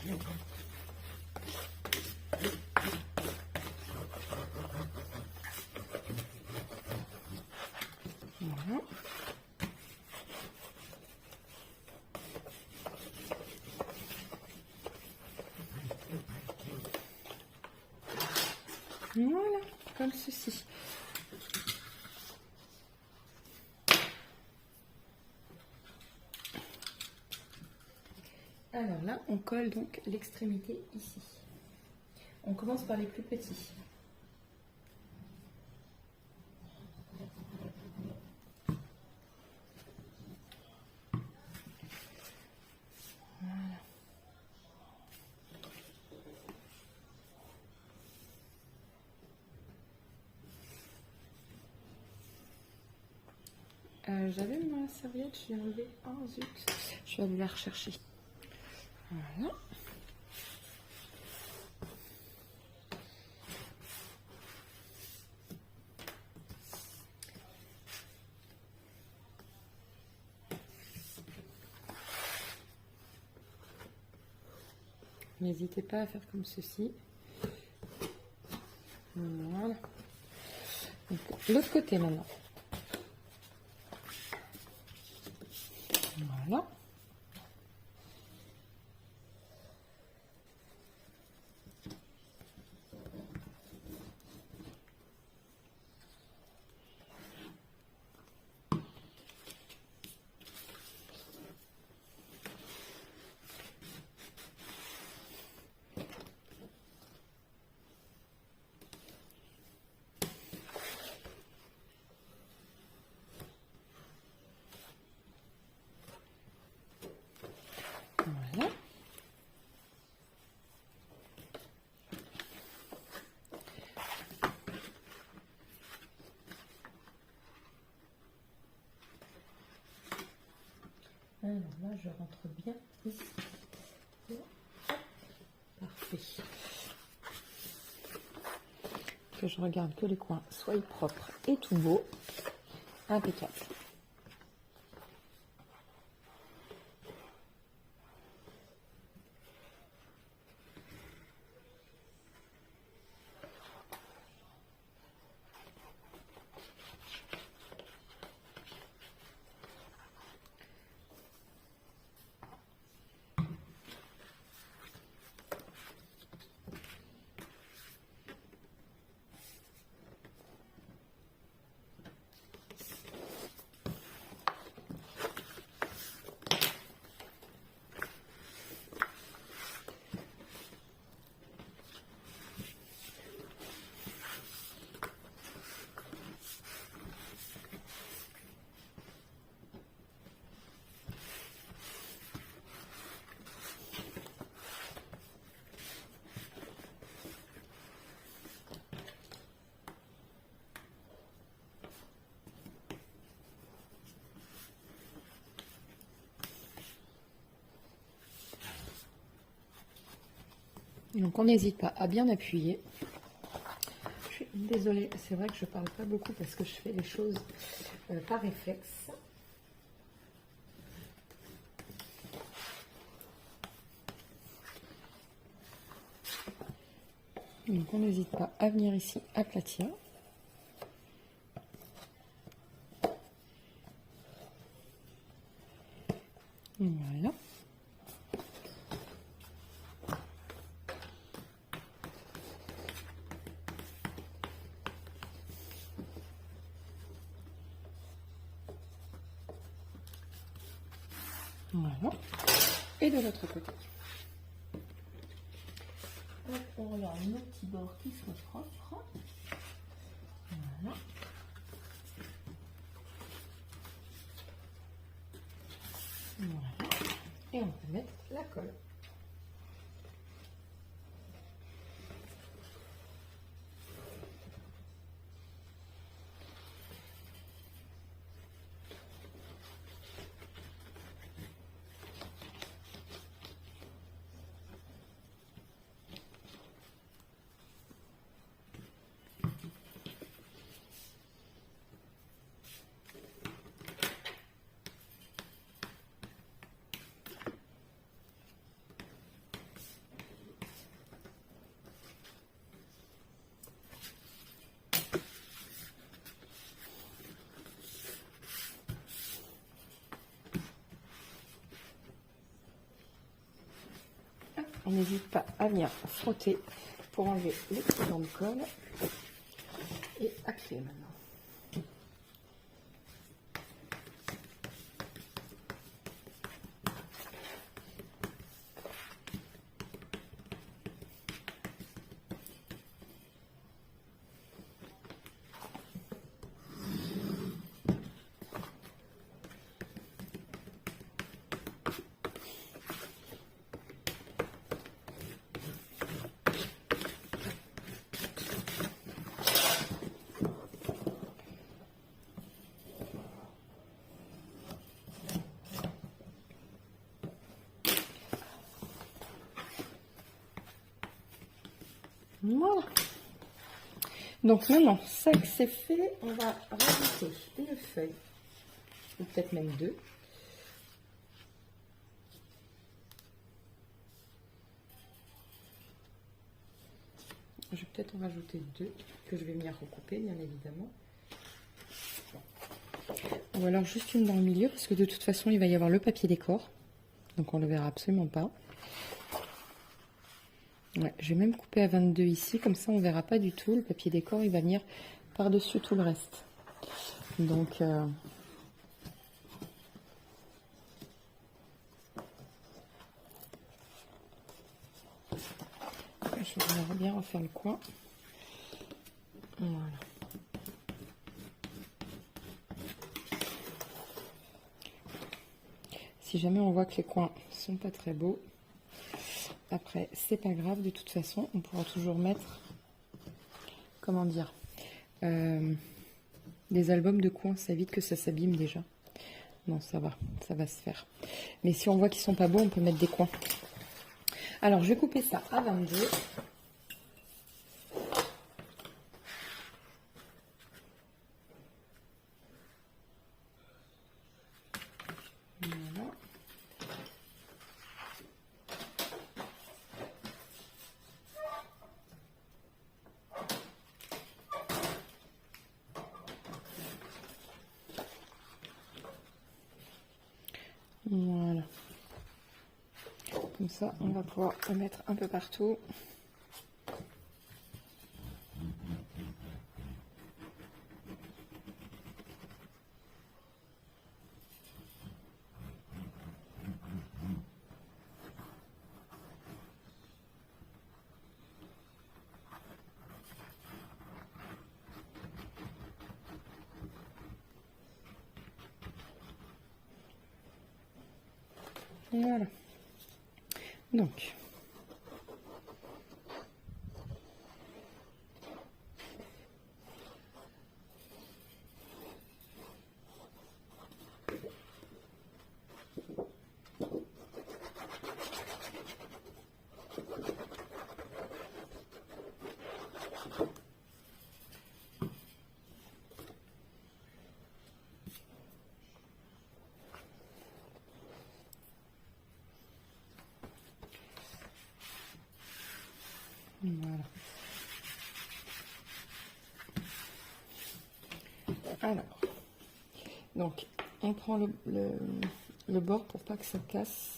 Voilà. Voilà, comme ceci. Alors là, on colle donc l'extrémité ici. On commence par les plus petits. J'avais ma serviette, je l'ai enlevée. Oh zut, je vais aller la rechercher. Voilà. N'hésitez pas à faire comme ceci. Voilà. L'autre côté maintenant. Voilà. Voilà. Alors là, je rentre bien ici. Parfait. Que je regarde que les coins soient propres et tout beau. Impeccable. Donc on n'hésite pas à bien appuyer. Je suis désolée, c'est vrai que je parle pas beaucoup parce que je fais les choses par réflexe. Donc on n'hésite pas à venir ici aplatir. Voilà. Voilà. Et de l'autre côté. Hop, on regarde nos petits bords qui sont propres. Voilà. Voilà. Et on peut mettre la colle. on n'hésite pas à venir frotter pour enlever les petits dents de colle et appuyer maintenant. Voilà. Donc maintenant, ça que c'est fait, on va rajouter une feuille, ou peut-être même deux. Je vais peut-être en rajouter deux, que je vais venir recouper, bien évidemment. Ou alors juste une dans le milieu, parce que de toute façon, il va y avoir le papier décor. Donc on ne le verra absolument pas. Ouais, je vais même couper à 22 ici, comme ça on ne verra pas du tout. Le papier décor, il va venir par-dessus tout le reste. Donc, je vais bien refaire le coin. Voilà. Si jamais on voit que les coins sont pas très beaux, après, c'est pas grave, de toute façon, on pourra toujours mettre, comment dire, des albums de coins, ça évite que ça s'abîme déjà. Non, ça va se faire. Mais si on voit qu'ils sont pas beaux, on peut mettre des coins. Alors, je vais couper ça à 22. Voilà. Voilà. Comme ça, on va pouvoir le mettre un peu partout. Voilà. Donc, voilà. Alors, donc, on prend le bord pour pas que ça casse.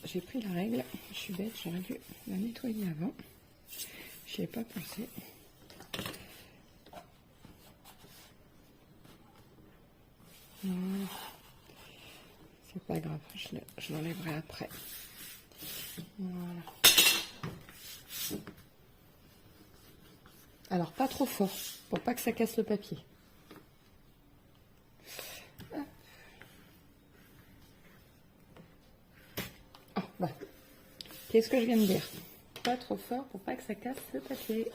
J'ai pris la règle, je suis bête, j'aurais dû la nettoyer avant. J'y ai pas pensé. Voilà. C'est pas grave, je l'enlèverai après. Voilà. Alors pas trop fort, pour pas que ça casse le papier. Qu'est-ce que je viens de dire? Pas trop fort pour pas que ça casse le papier.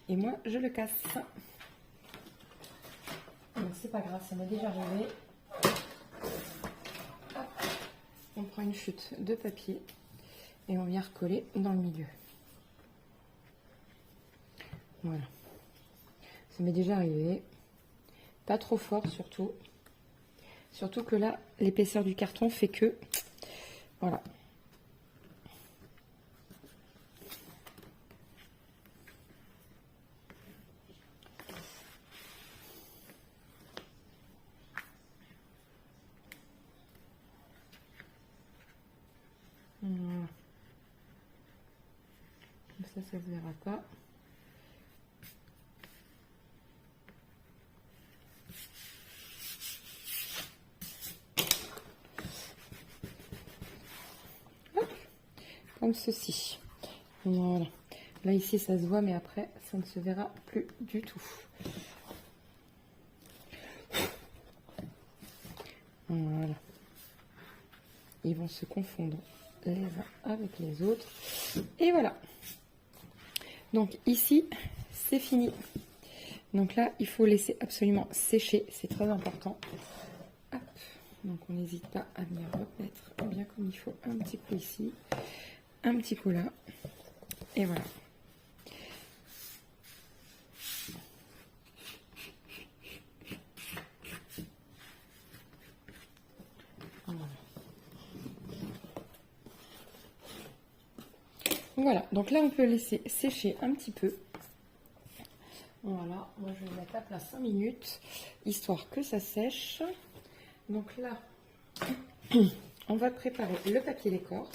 Et moi, je le casse. Donc c'est pas grave, ça m'est déjà arrivé. Hop. On prend une chute de papier et on vient recoller dans le milieu. Voilà. Ça m'est déjà arrivé. Pas trop fort surtout. Surtout que là, l'épaisseur du carton fait que... Voilà. Voilà. Comme ça se verra pas. Comme ceci. Voilà. Là ici ça se voit mais après ça ne se verra plus du tout. Voilà. Ils vont se confondre les uns avec les autres. Et voilà. Donc ici c'est fini. Donc là il faut laisser absolument sécher. C'est très important. Hop. Donc on n'hésite pas à venir remettre bien comme il faut un petit coup ici. Un petit coup là, et voilà. Voilà, donc là on peut laisser sécher un petit peu. Voilà, moi je vais mettre à plat 5 minutes, histoire que ça sèche. Donc là, on va préparer le papier décor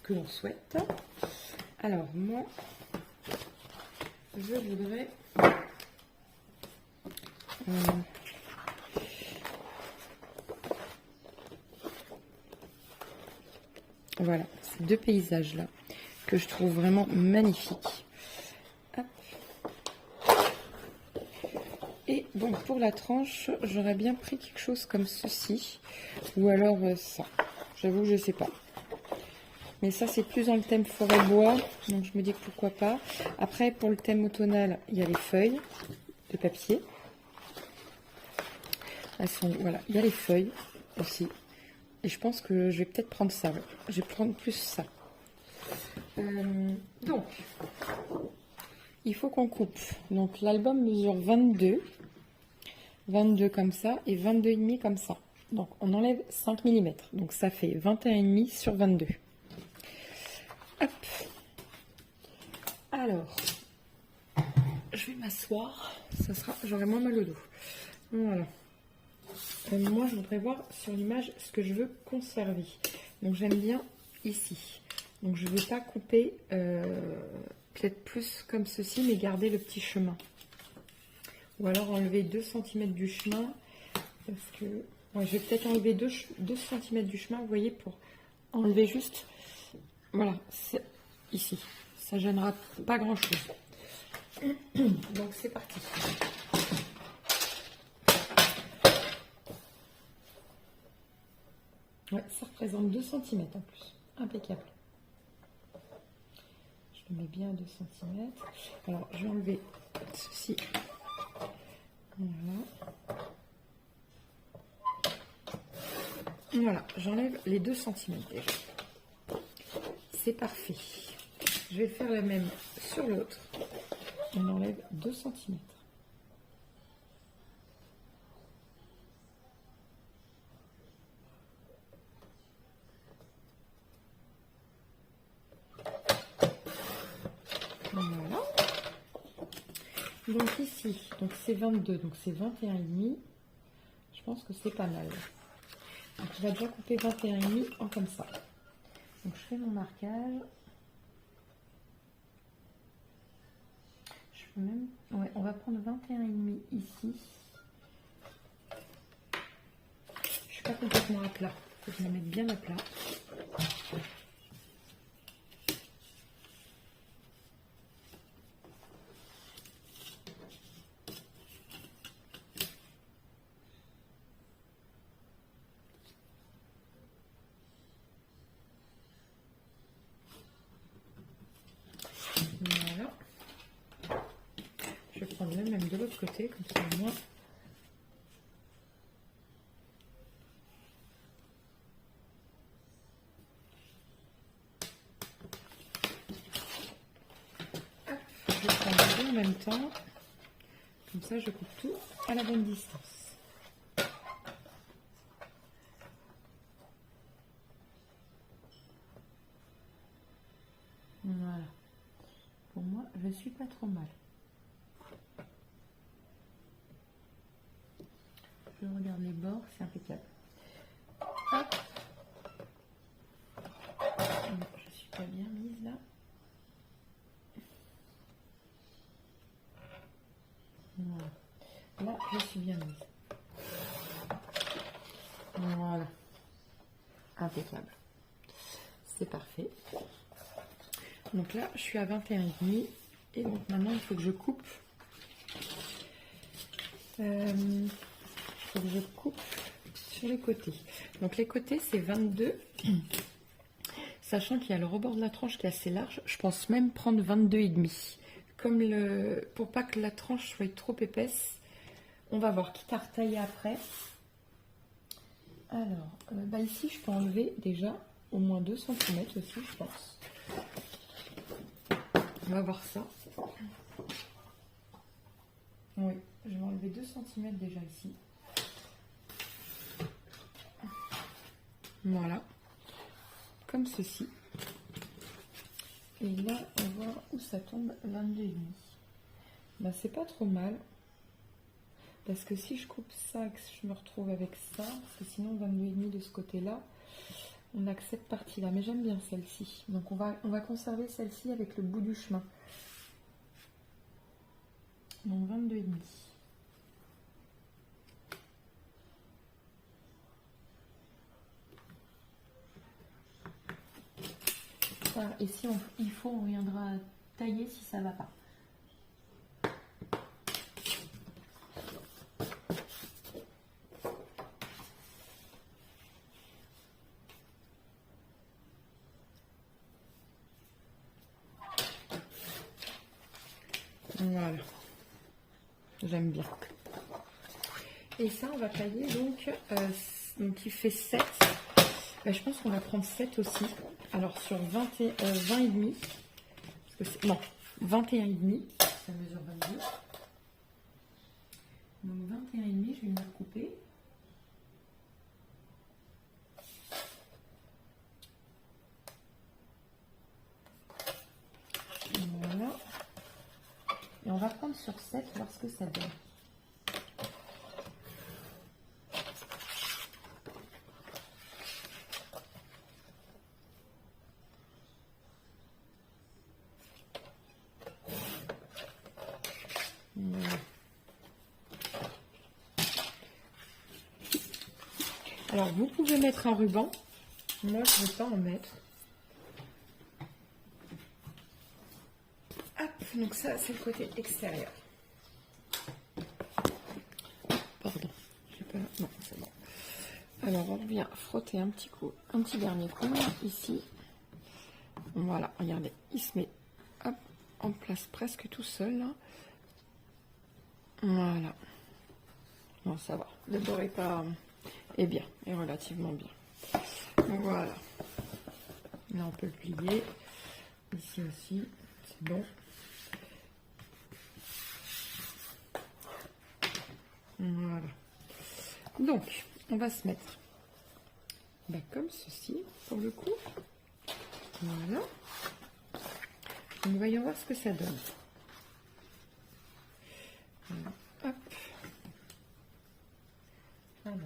que l'on souhaite. Alors moi, je voudrais voilà, ces deux paysages là que je trouve vraiment magnifiques. Hop. Et bon, pour la tranche, j'aurais bien pris quelque chose comme ceci, ou alors ça. J'avoue, je sais pas. Mais ça, c'est plus dans le thème forêt-bois, donc je me dis que pourquoi pas. Après, pour le thème automnal, il y a les feuilles de papier. Elles sont, voilà, il y a les feuilles aussi. Et je pense que je vais peut-être prendre ça. Ouais. Je vais prendre plus ça. Donc, il faut qu'on coupe. Donc, l'album mesure 22. 22 comme ça et 22,5 comme ça. Donc, on enlève 5 mm. Donc, ça fait 21,5 sur 22. Hop. Alors, je vais m'asseoir. Ça sera, j'aurai moins mal au dos. Voilà. Moi, je voudrais voir sur l'image ce que je veux conserver. Donc, j'aime bien ici. Donc, je ne vais pas couper peut-être plus comme ceci, mais garder le petit chemin. Ou alors enlever 2 cm du chemin. Parce que ouais, je vais peut-être enlever 2 cm du chemin, vous voyez, pour enlever juste... Voilà, c'est ici. Ça ne gênera pas grand-chose. Donc, c'est parti. Ouais, ça représente 2 cm en plus. Impeccable. Je le mets bien à 2 cm. Alors, je vais enlever ceci. Voilà. Voilà, j'enlève les 2 cm déjà. C'est parfait. Je vais faire la même sur l'autre. On enlève 2 cm. Voilà. Donc ici, donc c'est 22, donc c'est 21,5. Je pense que c'est pas mal. Donc je vais déjà couper 21,5 en comme ça. Donc je fais mon marquage. Je peux même... Ouais, on va prendre 21,5 ici. Je suis pas complètement à plat. Il faut que je me mette bien à plat. pareil, même de l'autre côté, comme ça au moins. Hop, je prends les deux en même temps. Comme ça, je coupe tout à la bonne distance. Voilà. Pour moi, je suis pas trop mal. Je regarde les bords, c'est impeccable. Hop. Je suis pas bien mise là. Voilà. Là, je suis bien mise. Voilà. Impeccable. C'est parfait. Donc là, je suis à 21,5. Et donc maintenant, il faut que je coupe. Il faut que je coupe sur les côtés. Donc les côtés, c'est 22. Sachant qu'il y a le rebord de la tranche qui est assez large, je pense même prendre 22,5. Comme pour pas que la tranche soit trop épaisse. On va voir, quitte à retailler après. Alors, ici, je peux enlever déjà au moins 2 cm aussi, je pense. On va voir ça. Oui, je vais enlever 2 cm déjà ici. Voilà. Comme ceci. Et là, on va voir où ça tombe, 22,5. Ben, c'est pas trop mal. Parce que si je coupe ça et que je me retrouve avec ça, parce que sinon 22,5 de ce côté-là, on a que cette partie-là. Mais j'aime bien celle-ci. Donc on va conserver celle-ci avec le bout du chemin. Donc 22,5. Et si il faut, on reviendra tailler si ça ne va pas. Voilà. J'aime bien. Et ça, on va tailler donc il fait 7. Ben, je pense qu'on va prendre 7 aussi. Alors sur 20,5. Non, 21,5. Ça mesure 22. Donc 21,5, je vais me recouper. Voilà. Et on va prendre sur 7, voir ce que ça donne. Voilà. Alors, vous pouvez mettre un ruban. Moi, je ne vais pas en mettre. Hop, donc ça, c'est le côté extérieur. Pardon, j'ai pas... Non, c'est bon. Alors, on vient frotter un petit coup, un petit dernier coup, ici. Voilà, regardez, il se met hop, en place presque tout seul. Là. Voilà. Bon, ça va. Le bord est bien, est relativement bien. Voilà. Là, on peut le plier. Ici aussi, c'est bon. Voilà. Donc, on va se mettre comme ceci, pour le coup. Voilà. Donc, voyons voir ce que ça donne. Voilà. Hop. Alors.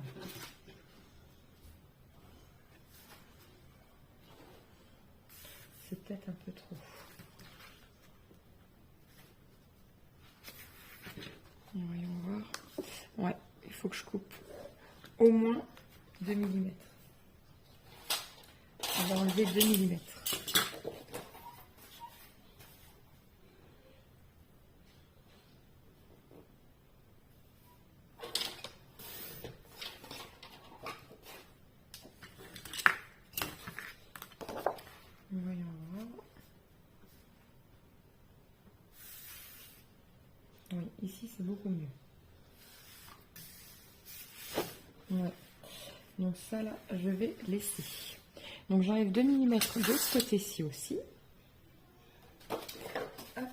C'est peut-être un peu trop. Voyons voir. Ouais, il faut que je coupe au moins 2 mm. On va enlever 2 mm. Voyons voir. Oui, ici c'est beaucoup mieux. Ouais. Donc ça là, je vais laisser. Donc j'enlève 2 mm de ce côté-ci aussi. Hop. Alors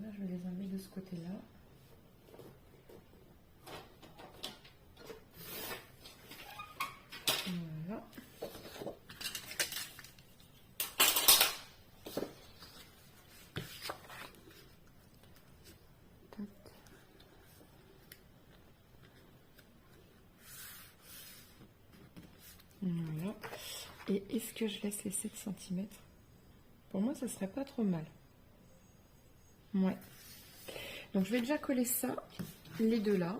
là, je vais les enlever de ce côté-là. Voilà. Tac. Voilà. Et est-ce que je laisse les 7 cm? Pour moi, ça serait pas trop mal. Ouais. Donc, je vais déjà coller ça, les deux là.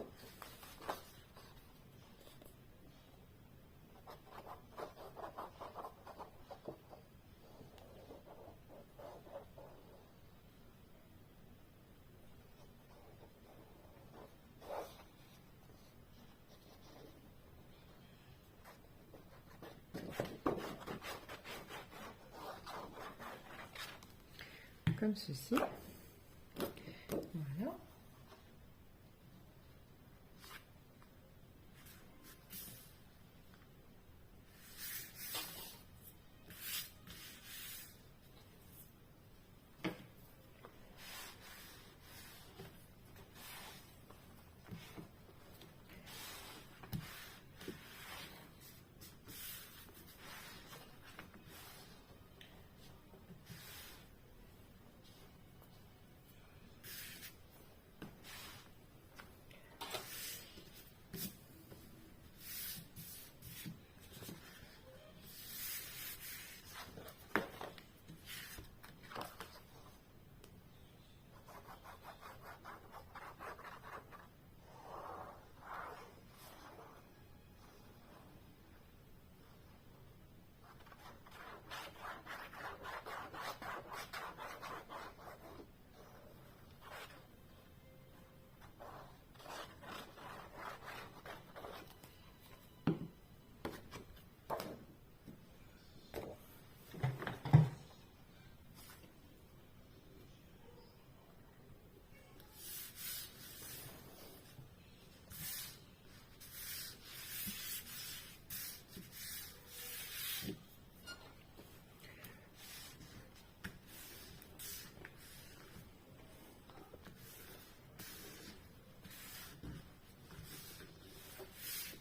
Comme ceci. Voilà.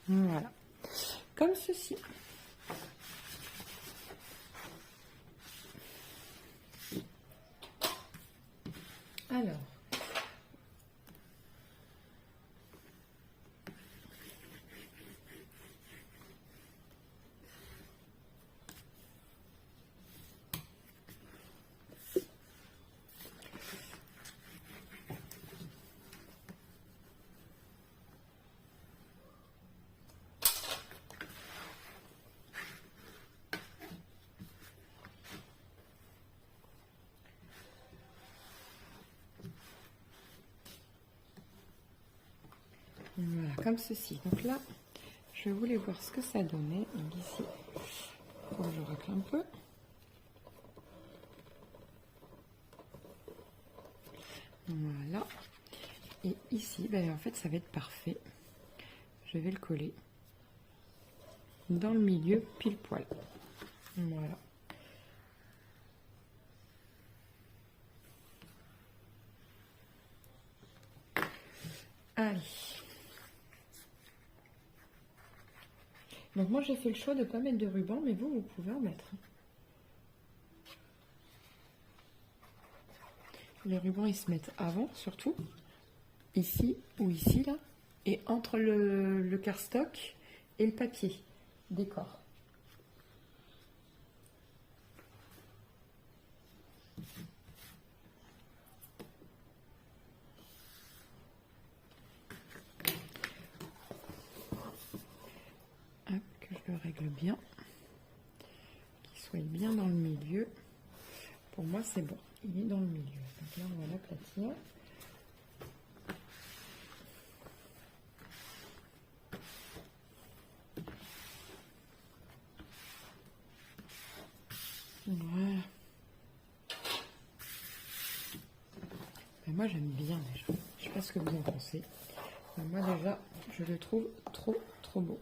Voilà. Comme ceci. Alors. Voilà, comme ceci. Donc là, je voulais voir ce que ça donnait. Donc ici, il faut que je racle un peu. Voilà. Et ici, ben, en fait, ça va être parfait. Je vais le coller dans le milieu, pile poil. Voilà. Allez. Donc moi, j'ai fait le choix de ne pas mettre de ruban, mais vous, vous pouvez en mettre. Les rubans, ils se mettent avant, surtout. Ici ou ici, là. Et entre le cardstock et le papier décor. Hop, que je le règle bien. Qu'il soit bien dans le milieu. Pour moi, c'est bon. Il est dans le milieu. Donc là, on va l'aplatir. Voilà. Mais moi, j'aime bien déjà. Je sais pas ce que vous en pensez. Mais moi déjà, je le trouve trop beau.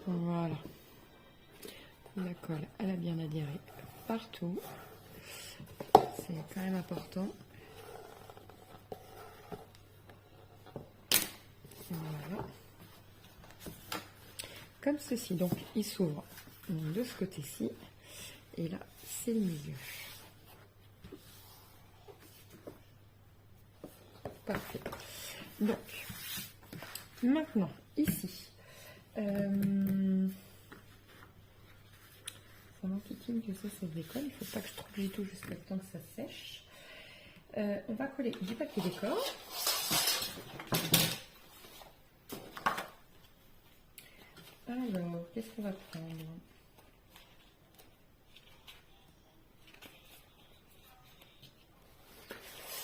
Voilà. La colle, elle a bien adhéré partout. C'est quand même important. Voilà. Comme ceci. Donc, il s'ouvre de ce côté-ci. Et là, c'est le milieu. Parfait. Donc, maintenant, ici. Ça m'enquiquine que ça décolle. Il ne faut pas que je trouve du tout jusqu'à temps que ça sèche. On va coller du papier décor. Alors, qu'est-ce qu'on va prendre?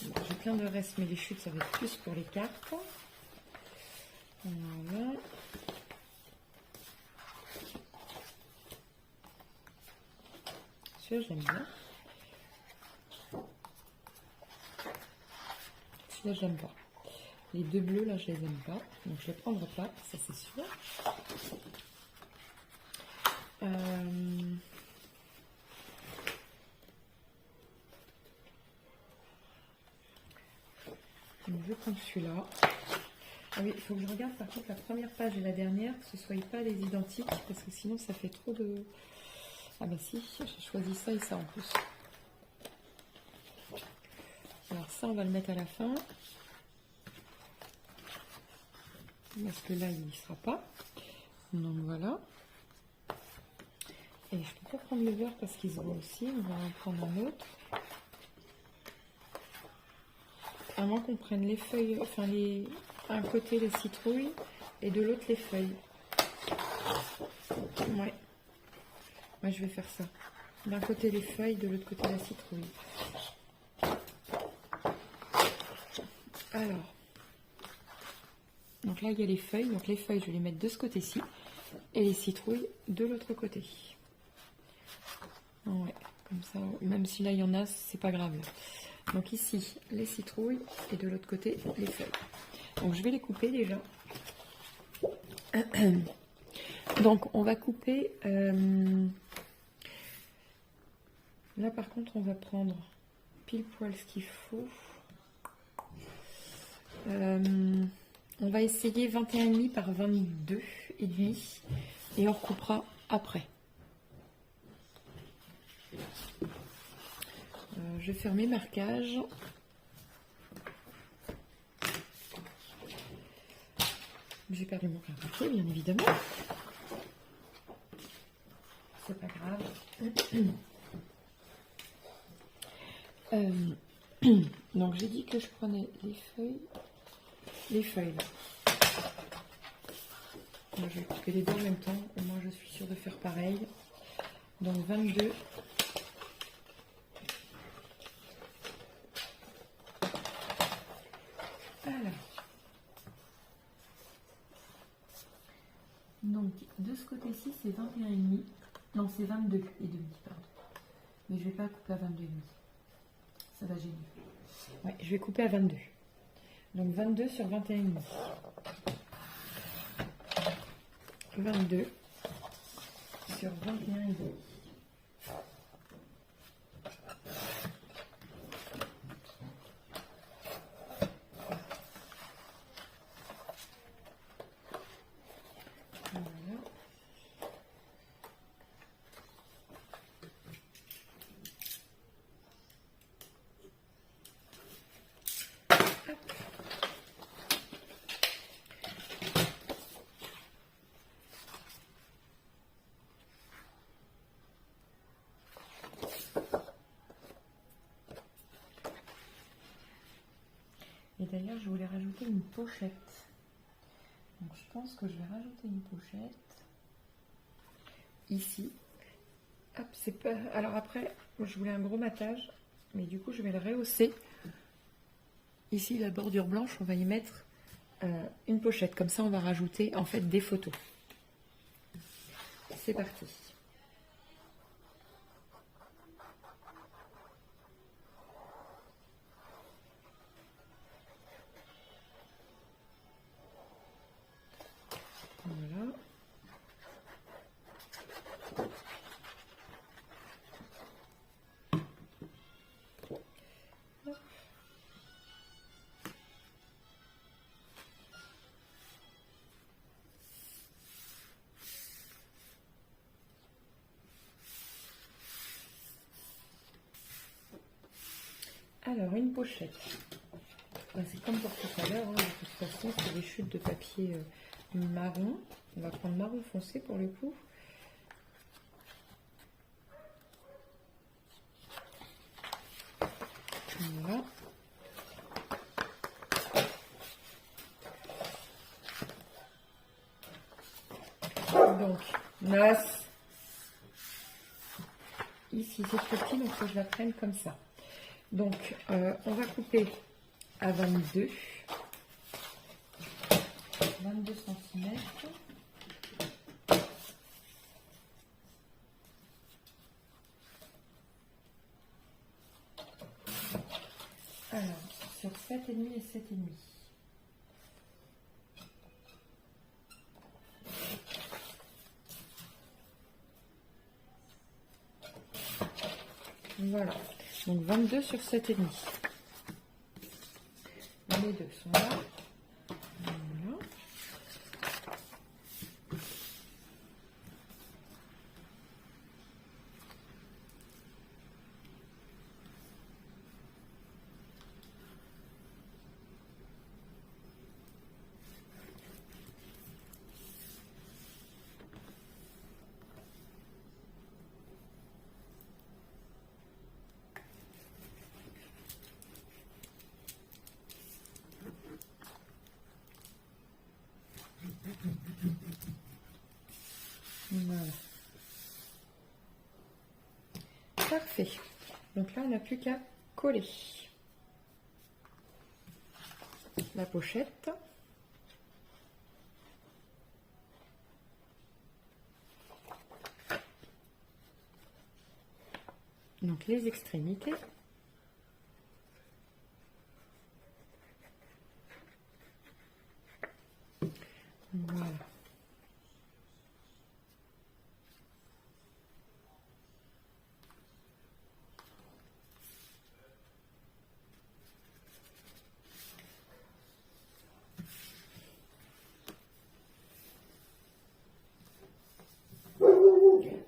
Bon, j'ai plein de restes, mais les chutes, ça va être plus pour les cartes. Voilà. Celui-là, j'aime bien. Celui-là, j'aime pas. Les deux bleus, là, je les aime pas. Donc, je les prendrai pas, ça c'est sûr. Donc, je vais prendre celui-là. Ah oui, il faut que je regarde par contre la première page et la dernière, que ce ne soit pas des identiques, parce que sinon ça fait trop de... Ah bah si, j'ai choisi ça et ça en plus. Alors ça, on va le mettre à la fin. Parce que là, il n'y sera pas. Donc voilà. Et je peux pas prendre le vert parce qu'il se voit aussi. On va en prendre un autre. À moins qu'on prenne les feuilles, enfin un côté les citrouilles et de l'autre les feuilles. Ouais. Moi je vais faire ça. D'un côté les feuilles, de l'autre côté la citrouille. Alors. Donc là il y a les feuilles. Donc les feuilles je vais les mettre de ce côté-ci. Et les citrouilles de l'autre côté. Ouais. Comme ça, même si là il y en a, c'est pas grave. Donc ici, les citrouilles et de l'autre côté, les feuilles. Donc je vais les couper déjà. Donc on va couper... Là par contre, on va prendre pile poil ce qu'il faut. On va essayer 21,5 par 22,5 et on recoupera après. Je vais faire mes marquages. J'ai perdu mon papier, bien évidemment. C'est pas grave. Donc j'ai dit que je prenais les feuilles. Les feuilles là. Moi, je vais couper les deux en même temps. Au moins je suis sûre de faire pareil. Donc 22. Donc de ce côté-ci c'est 21,5. Non c'est 22,5 pardon. Mais je vais pas couper à 22,5. Ça va gêner. Ouais, je vais couper à 22. Donc 22 sur 21,5. 22 sur 21,5. Et d'ailleurs, je voulais rajouter une pochette. Donc, je pense que je vais rajouter une pochette ici. Hop, c'est pas. Alors après, je voulais un gros matage, mais du coup, je vais le rehausser. Ici, la bordure blanche, on va y mettre une pochette. Comme ça, on va rajouter en fait des photos. C'est parti. Voilà. Alors, une pochette. C'est comme pour tout à l'heure, hein, de toute façon, c'est des chutes de papier marron. On va prendre marron foncé pour le coup. Voilà. Donc, Nas. Ici, c'est trop petit, donc il faut que je la prenne comme ça. Donc, on va couper à 22 cm. Alors, sur 7,5 et 7,5. Voilà. Donc 22 sur 7,5. Les deux sont là. Voilà. Voilà. Parfait. Donc là, on n'a plus qu'à coller la pochette. Donc les extrémités. Voilà.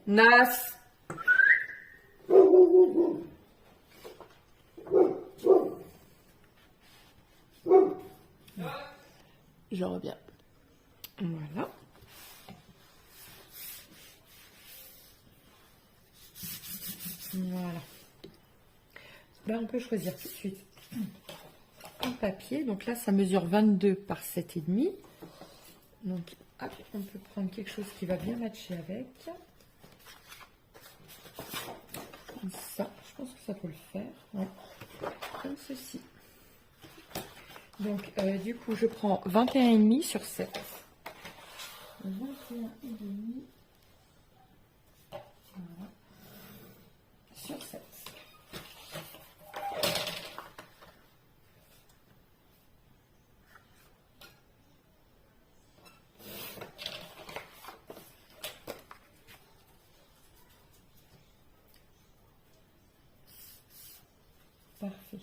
Nas. Je reviens. Voilà. Voilà. Là, on peut choisir tout de suite un papier. Donc là, ça mesure 22 par 7,5. Donc, hop, on peut prendre quelque chose qui va bien matcher avec. Comme ça, je pense que ça peut le faire. Ouais. Comme ceci. Donc, du coup, je prends 21,5 sur 7. 21,5 voilà. Sur 7. Parfait.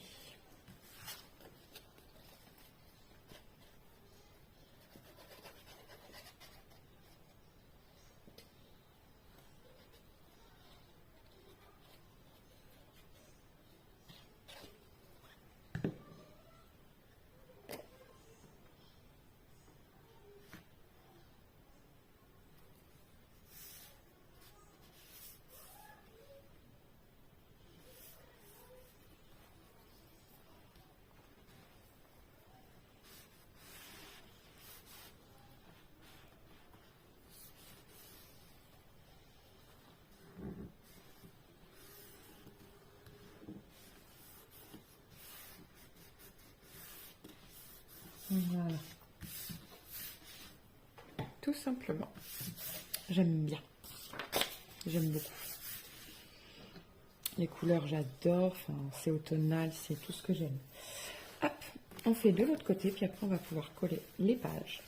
tout simplement. J'aime bien. J'aime beaucoup. Les couleurs, j'adore. Enfin, c'est automnal, c'est tout ce que j'aime. Hop, on fait de l'autre côté, puis après on va pouvoir coller les pages.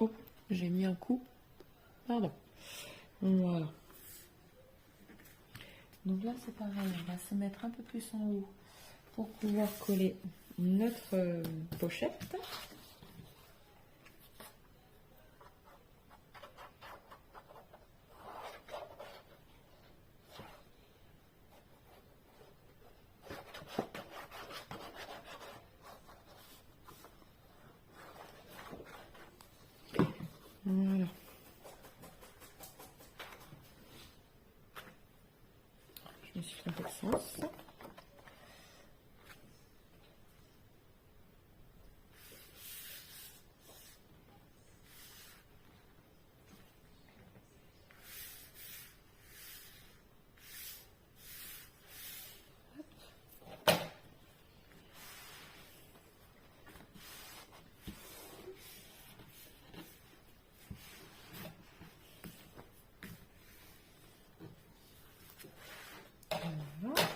Oh, j'ai mis un coup. Pardon. Voilà. Donc là, c'est pareil, on va se mettre un peu plus en haut pour pouvoir coller notre pochette. Voilà. Je me suis trompée de sens. Voilà.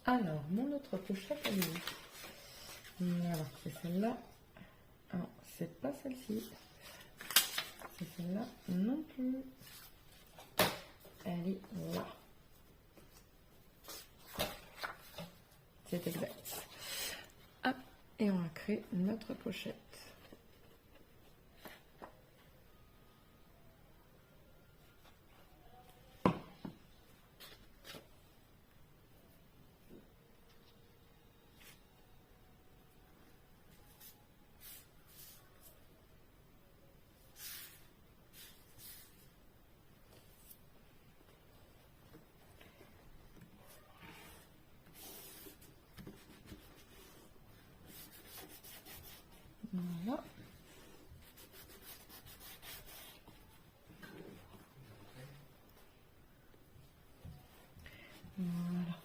Alors, mon autre pochette, elle est où? Voilà, c'est celle-là. Non, c'est pas celle-ci. C'est celle-là non plus. Elle est là. C'est exact. Hop, et on va créer notre pochette. Voilà. Voilà.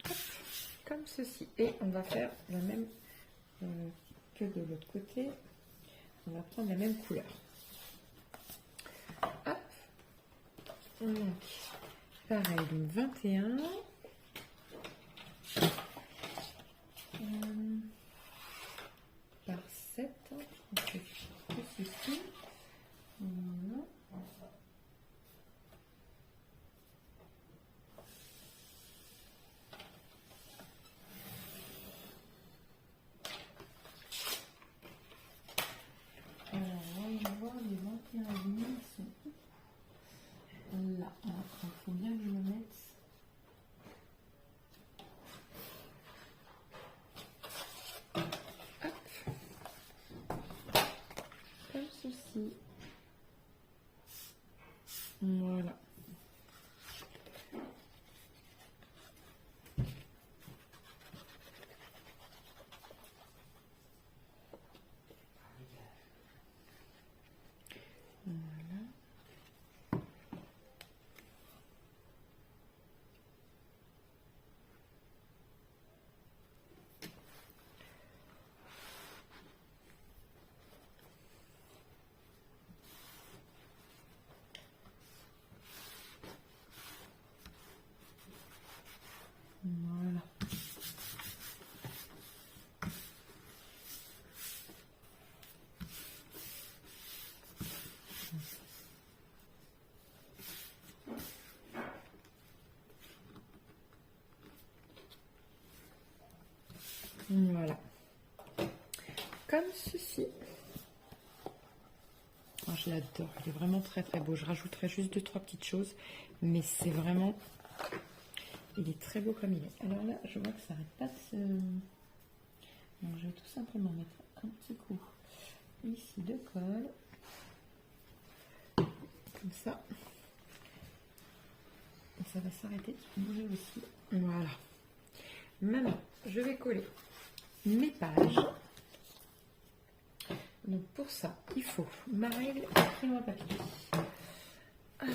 Hop, comme ceci. Et on va faire la même que de l'autre côté. On va prendre la même couleur. Hop. Donc, pareil, donc 21. Par 7. On fait tout ceci. Voilà. Alors, on va voir les 21 lignes sont là. Il faut bien que je me mette. Comme ceci. Voilà. Voilà. Voilà. Voilà. Comme ceci. Oh, je l'adore, il est vraiment très très beau. Je rajouterai juste 2-3 petites choses, mais c'est vraiment... Il est très beau comme il est. Alors là, je vois que ça n'arrête pas de se... Donc je vais tout simplement mettre un petit coup ici de colle, comme ça. Et ça va s'arrêter de bouger aussi. Voilà. Maintenant, je vais coller mes pages. Donc pour ça, il faut ma règle crayon à papier. Alors,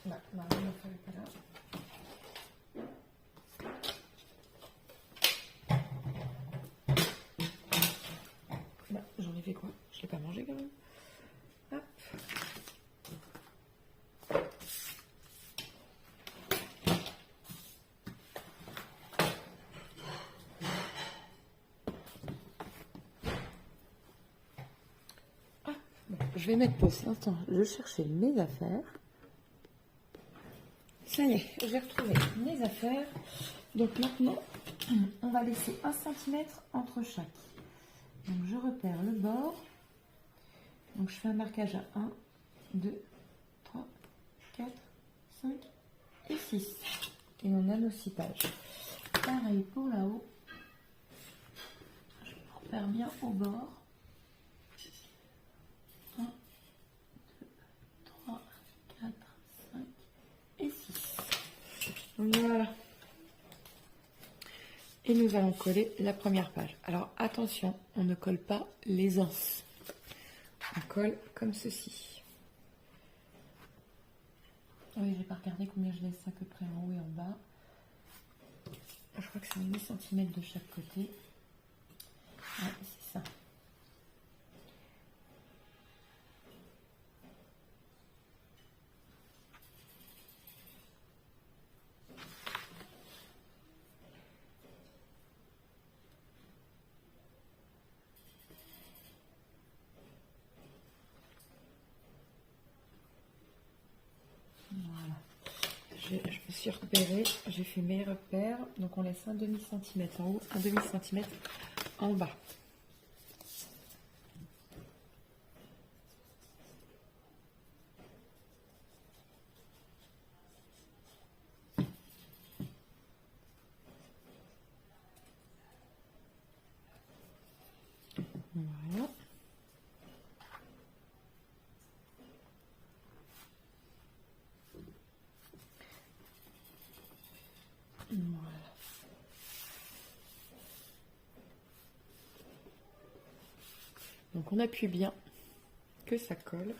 là, ma règle ne fallait pas là. Bah, j'en ai fait quoi? Je l'ai pas mangé quand même. Hop. Bon, je vais mettre pause l'instant. Je cherchais mes affaires. Ça y est, j'ai retrouvé mes affaires. Donc maintenant, on va laisser 1 cm entre chaque. Donc je repère le bord. Donc je fais un marquage à 1, 2, 3, 4, 5 et 6. Et on a nos 6 pages. Pareil pour là-haut. Je repère bien au bord. 1, 2, 3, 4, 5 et 6. Voilà. Et nous allons coller la première page. Alors attention, on ne colle pas les anses. On colle comme ceci. Oui, j'ai pas regardé combien je laisse à peu près en haut et en bas. Je crois que c'est 10 cm de chaque côté. Ouais, c'est ça. Voilà. Je me suis repérée, j'ai fait mes repères. Donc on laisse un demi-centimètre en haut, un demi-centimètre en bas. Voilà. Voilà. Donc on appuie bien que ça colle.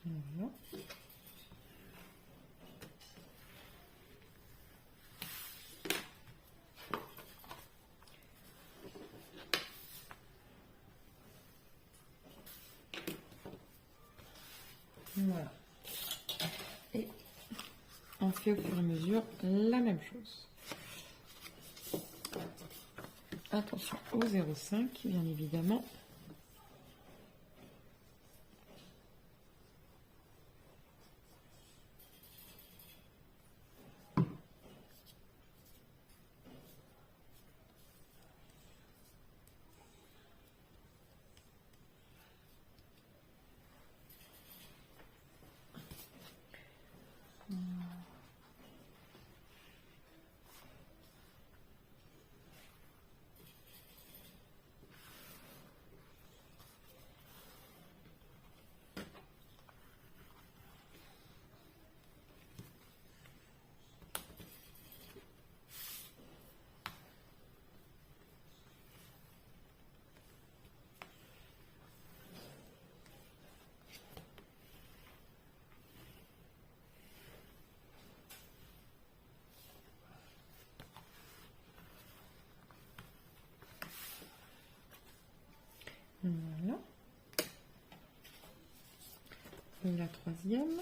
Voilà. Voilà. Et on fait au fur et à mesure la même chose. Attention au 0,5 bien évidemment. Voilà. Et la troisième.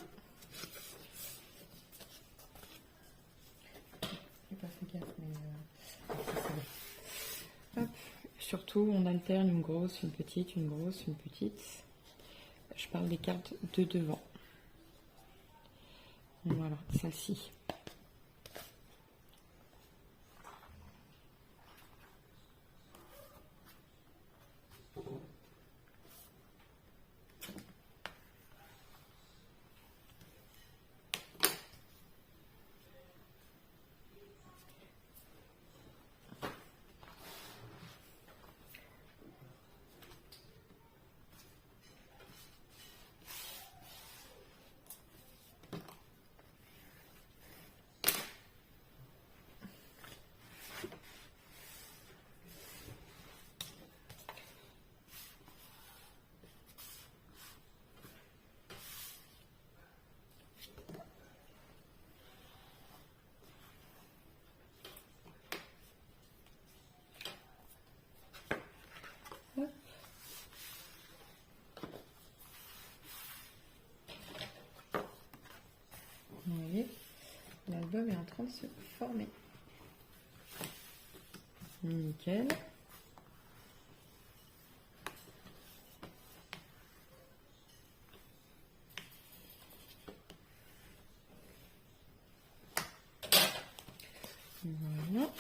surtout, on alterne une grosse, une petite, une grosse, une petite. Je parle des cartes de devant. Voilà, celle-ci. Vous voyez, l'album est en train de se former. Nickel. Voilà.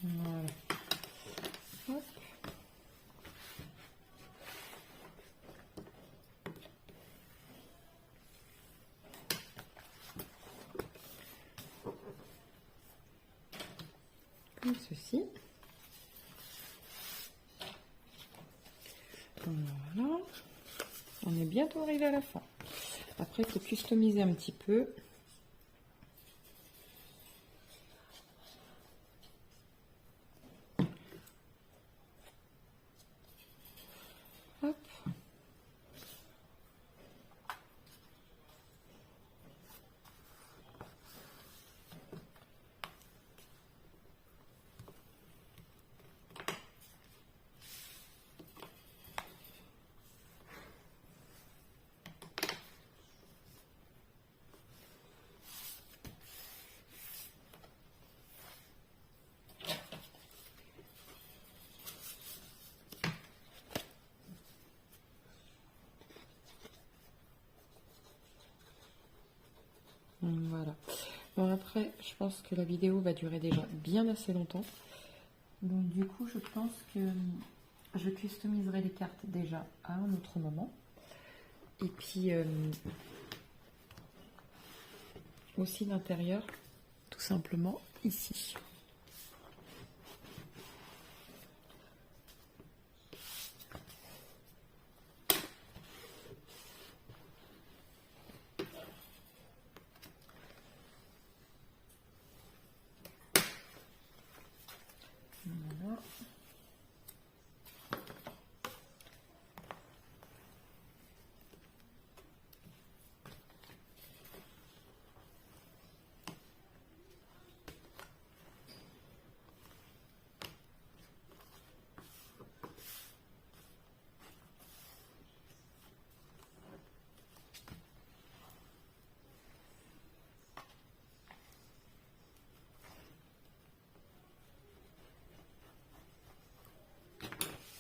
Voilà. Hop. Comme ceci. Voilà. On est bientôt arrivé à la fin. Après, il faut customiser un petit peu. Hop. Voilà. Bon, après, je pense que la vidéo va durer déjà bien assez longtemps. Donc, du coup, je pense que je customiserai les cartes déjà à un autre moment. Et puis, aussi l'intérieur, tout simplement ici. Voilà.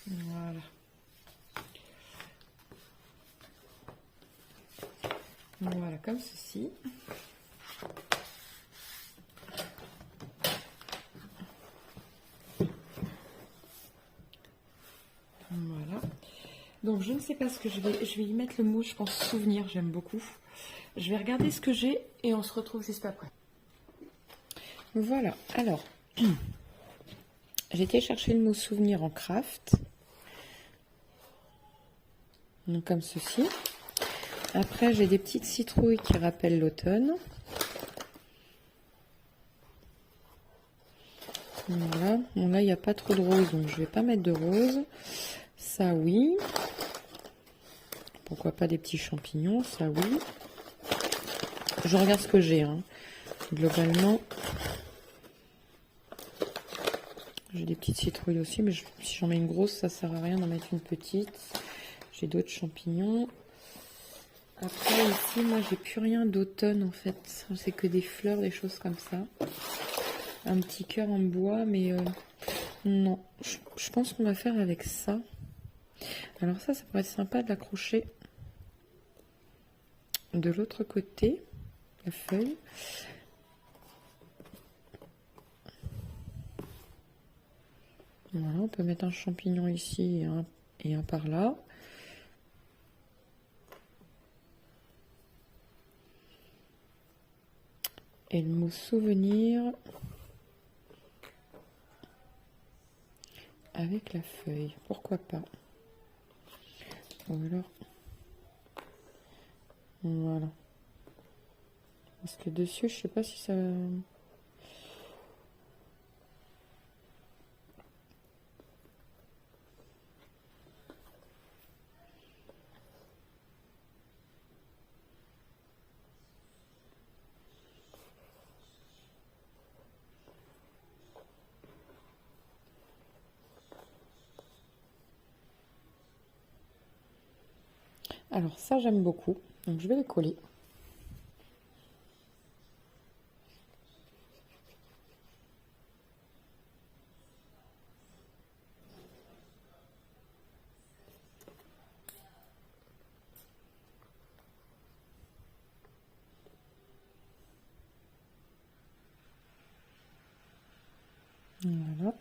Voilà. Voilà, comme ceci. Voilà. Donc, je ne sais pas ce que je vais y mettre le mot, je pense souvenir, j'aime beaucoup. Je vais regarder ce que j'ai et on se retrouve juste après. Voilà, alors, j'ai été chercher le mot souvenir en craft. Donc, comme ceci. Après, j'ai des petites citrouilles qui rappellent l'automne. Voilà. Bon, là, il n'y a pas trop de rose, donc je vais pas mettre de rose. Ça, oui. Pourquoi pas des petits champignons, ça, oui. Je regarde ce que j'ai, hein. Globalement, j'ai des petites citrouilles aussi, mais si j'en mets une grosse, ça sert à rien d'en mettre une petite. J'ai d'autres champignons. Après, ici, moi, j'ai plus rien d'automne, en fait. C'est que des fleurs, des choses comme ça. Un petit cœur en bois, mais non. Je pense qu'on va faire avec ça. Alors ça pourrait être sympa de l'accrocher de l'autre côté, la feuille. Voilà, on peut mettre un champignon ici et un par là. Et le mot souvenir avec la feuille, pourquoi pas. Ou alors, voilà. Parce que dessus, je sais pas si ça... Alors ça, j'aime beaucoup. Donc je vais les coller. Voilà.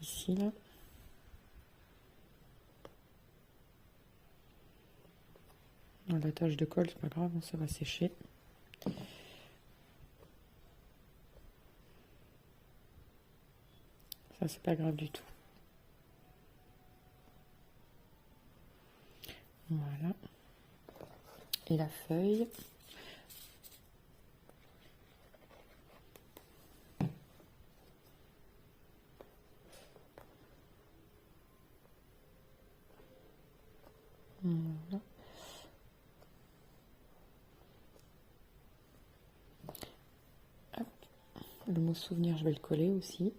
Ici, là. La tache de colle, c'est pas grave, ça va sécher. Ça, c'est pas grave du tout. Voilà. Et la feuille. Voilà. Hop. Le mot souvenir, je vais le coller aussi.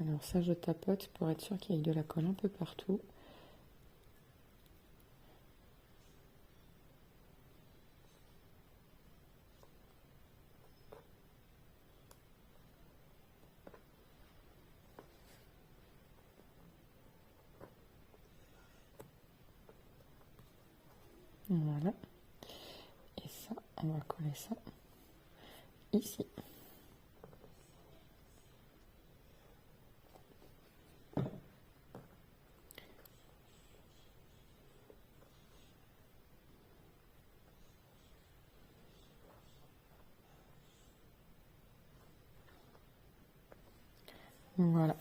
Alors ça, je tapote pour être sûr qu'il y ait de la colle un peu partout. Voilà. Et ça, on va coller ça ici. Voilà.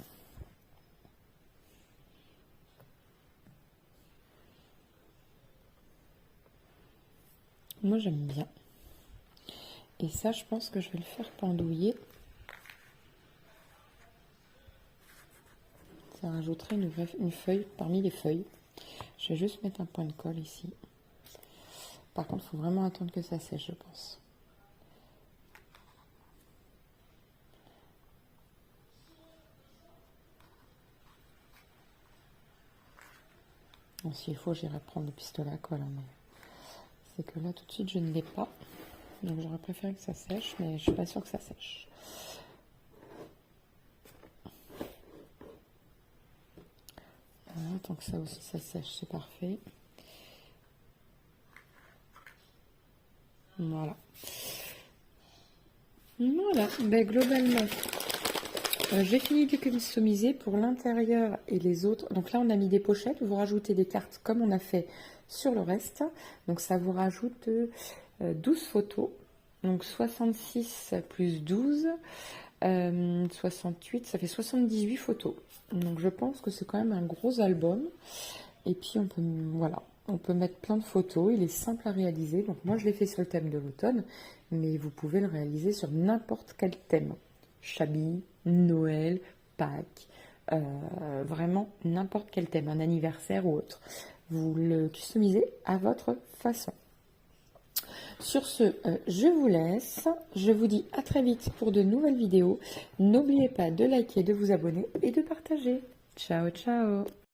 Moi, j'aime bien. Et ça, je pense que je vais le faire pendouiller. Ça rajouterait une feuille parmi les feuilles. Je vais juste mettre un point de colle ici. Par contre, il faut vraiment attendre que ça sèche, je pense. Bon, s'il faut, j'irai prendre le pistolet à colle. Hein, mais c'est que là, tout de suite, je ne l'ai pas. Donc, j'aurais préféré que ça sèche, mais je ne suis pas sûre que ça sèche. Voilà, tant que ça aussi, ça sèche, c'est parfait. Voilà. Voilà, ben, globalement, j'ai fini de customiser pour l'intérieur et les autres. Donc là, on a mis des pochettes. Vous rajoutez des cartes comme on a fait sur le reste. Donc ça vous rajoute 12 photos. Donc 66 plus 12. 68, ça fait 78 photos. Donc je pense que c'est quand même un gros album. Et puis on peut, voilà, on peut mettre plein de photos. Il est simple à réaliser. Donc moi je l'ai fait sur le thème de l'automne, mais vous pouvez le réaliser sur n'importe quel thème. Chabi, Noël, Pâques, vraiment n'importe quel thème, un anniversaire ou autre. Vous le customisez à votre façon. Sur ce, je vous laisse. Je vous dis à très vite pour de nouvelles vidéos. N'oubliez pas de liker, de vous abonner et de partager. Ciao, ciao!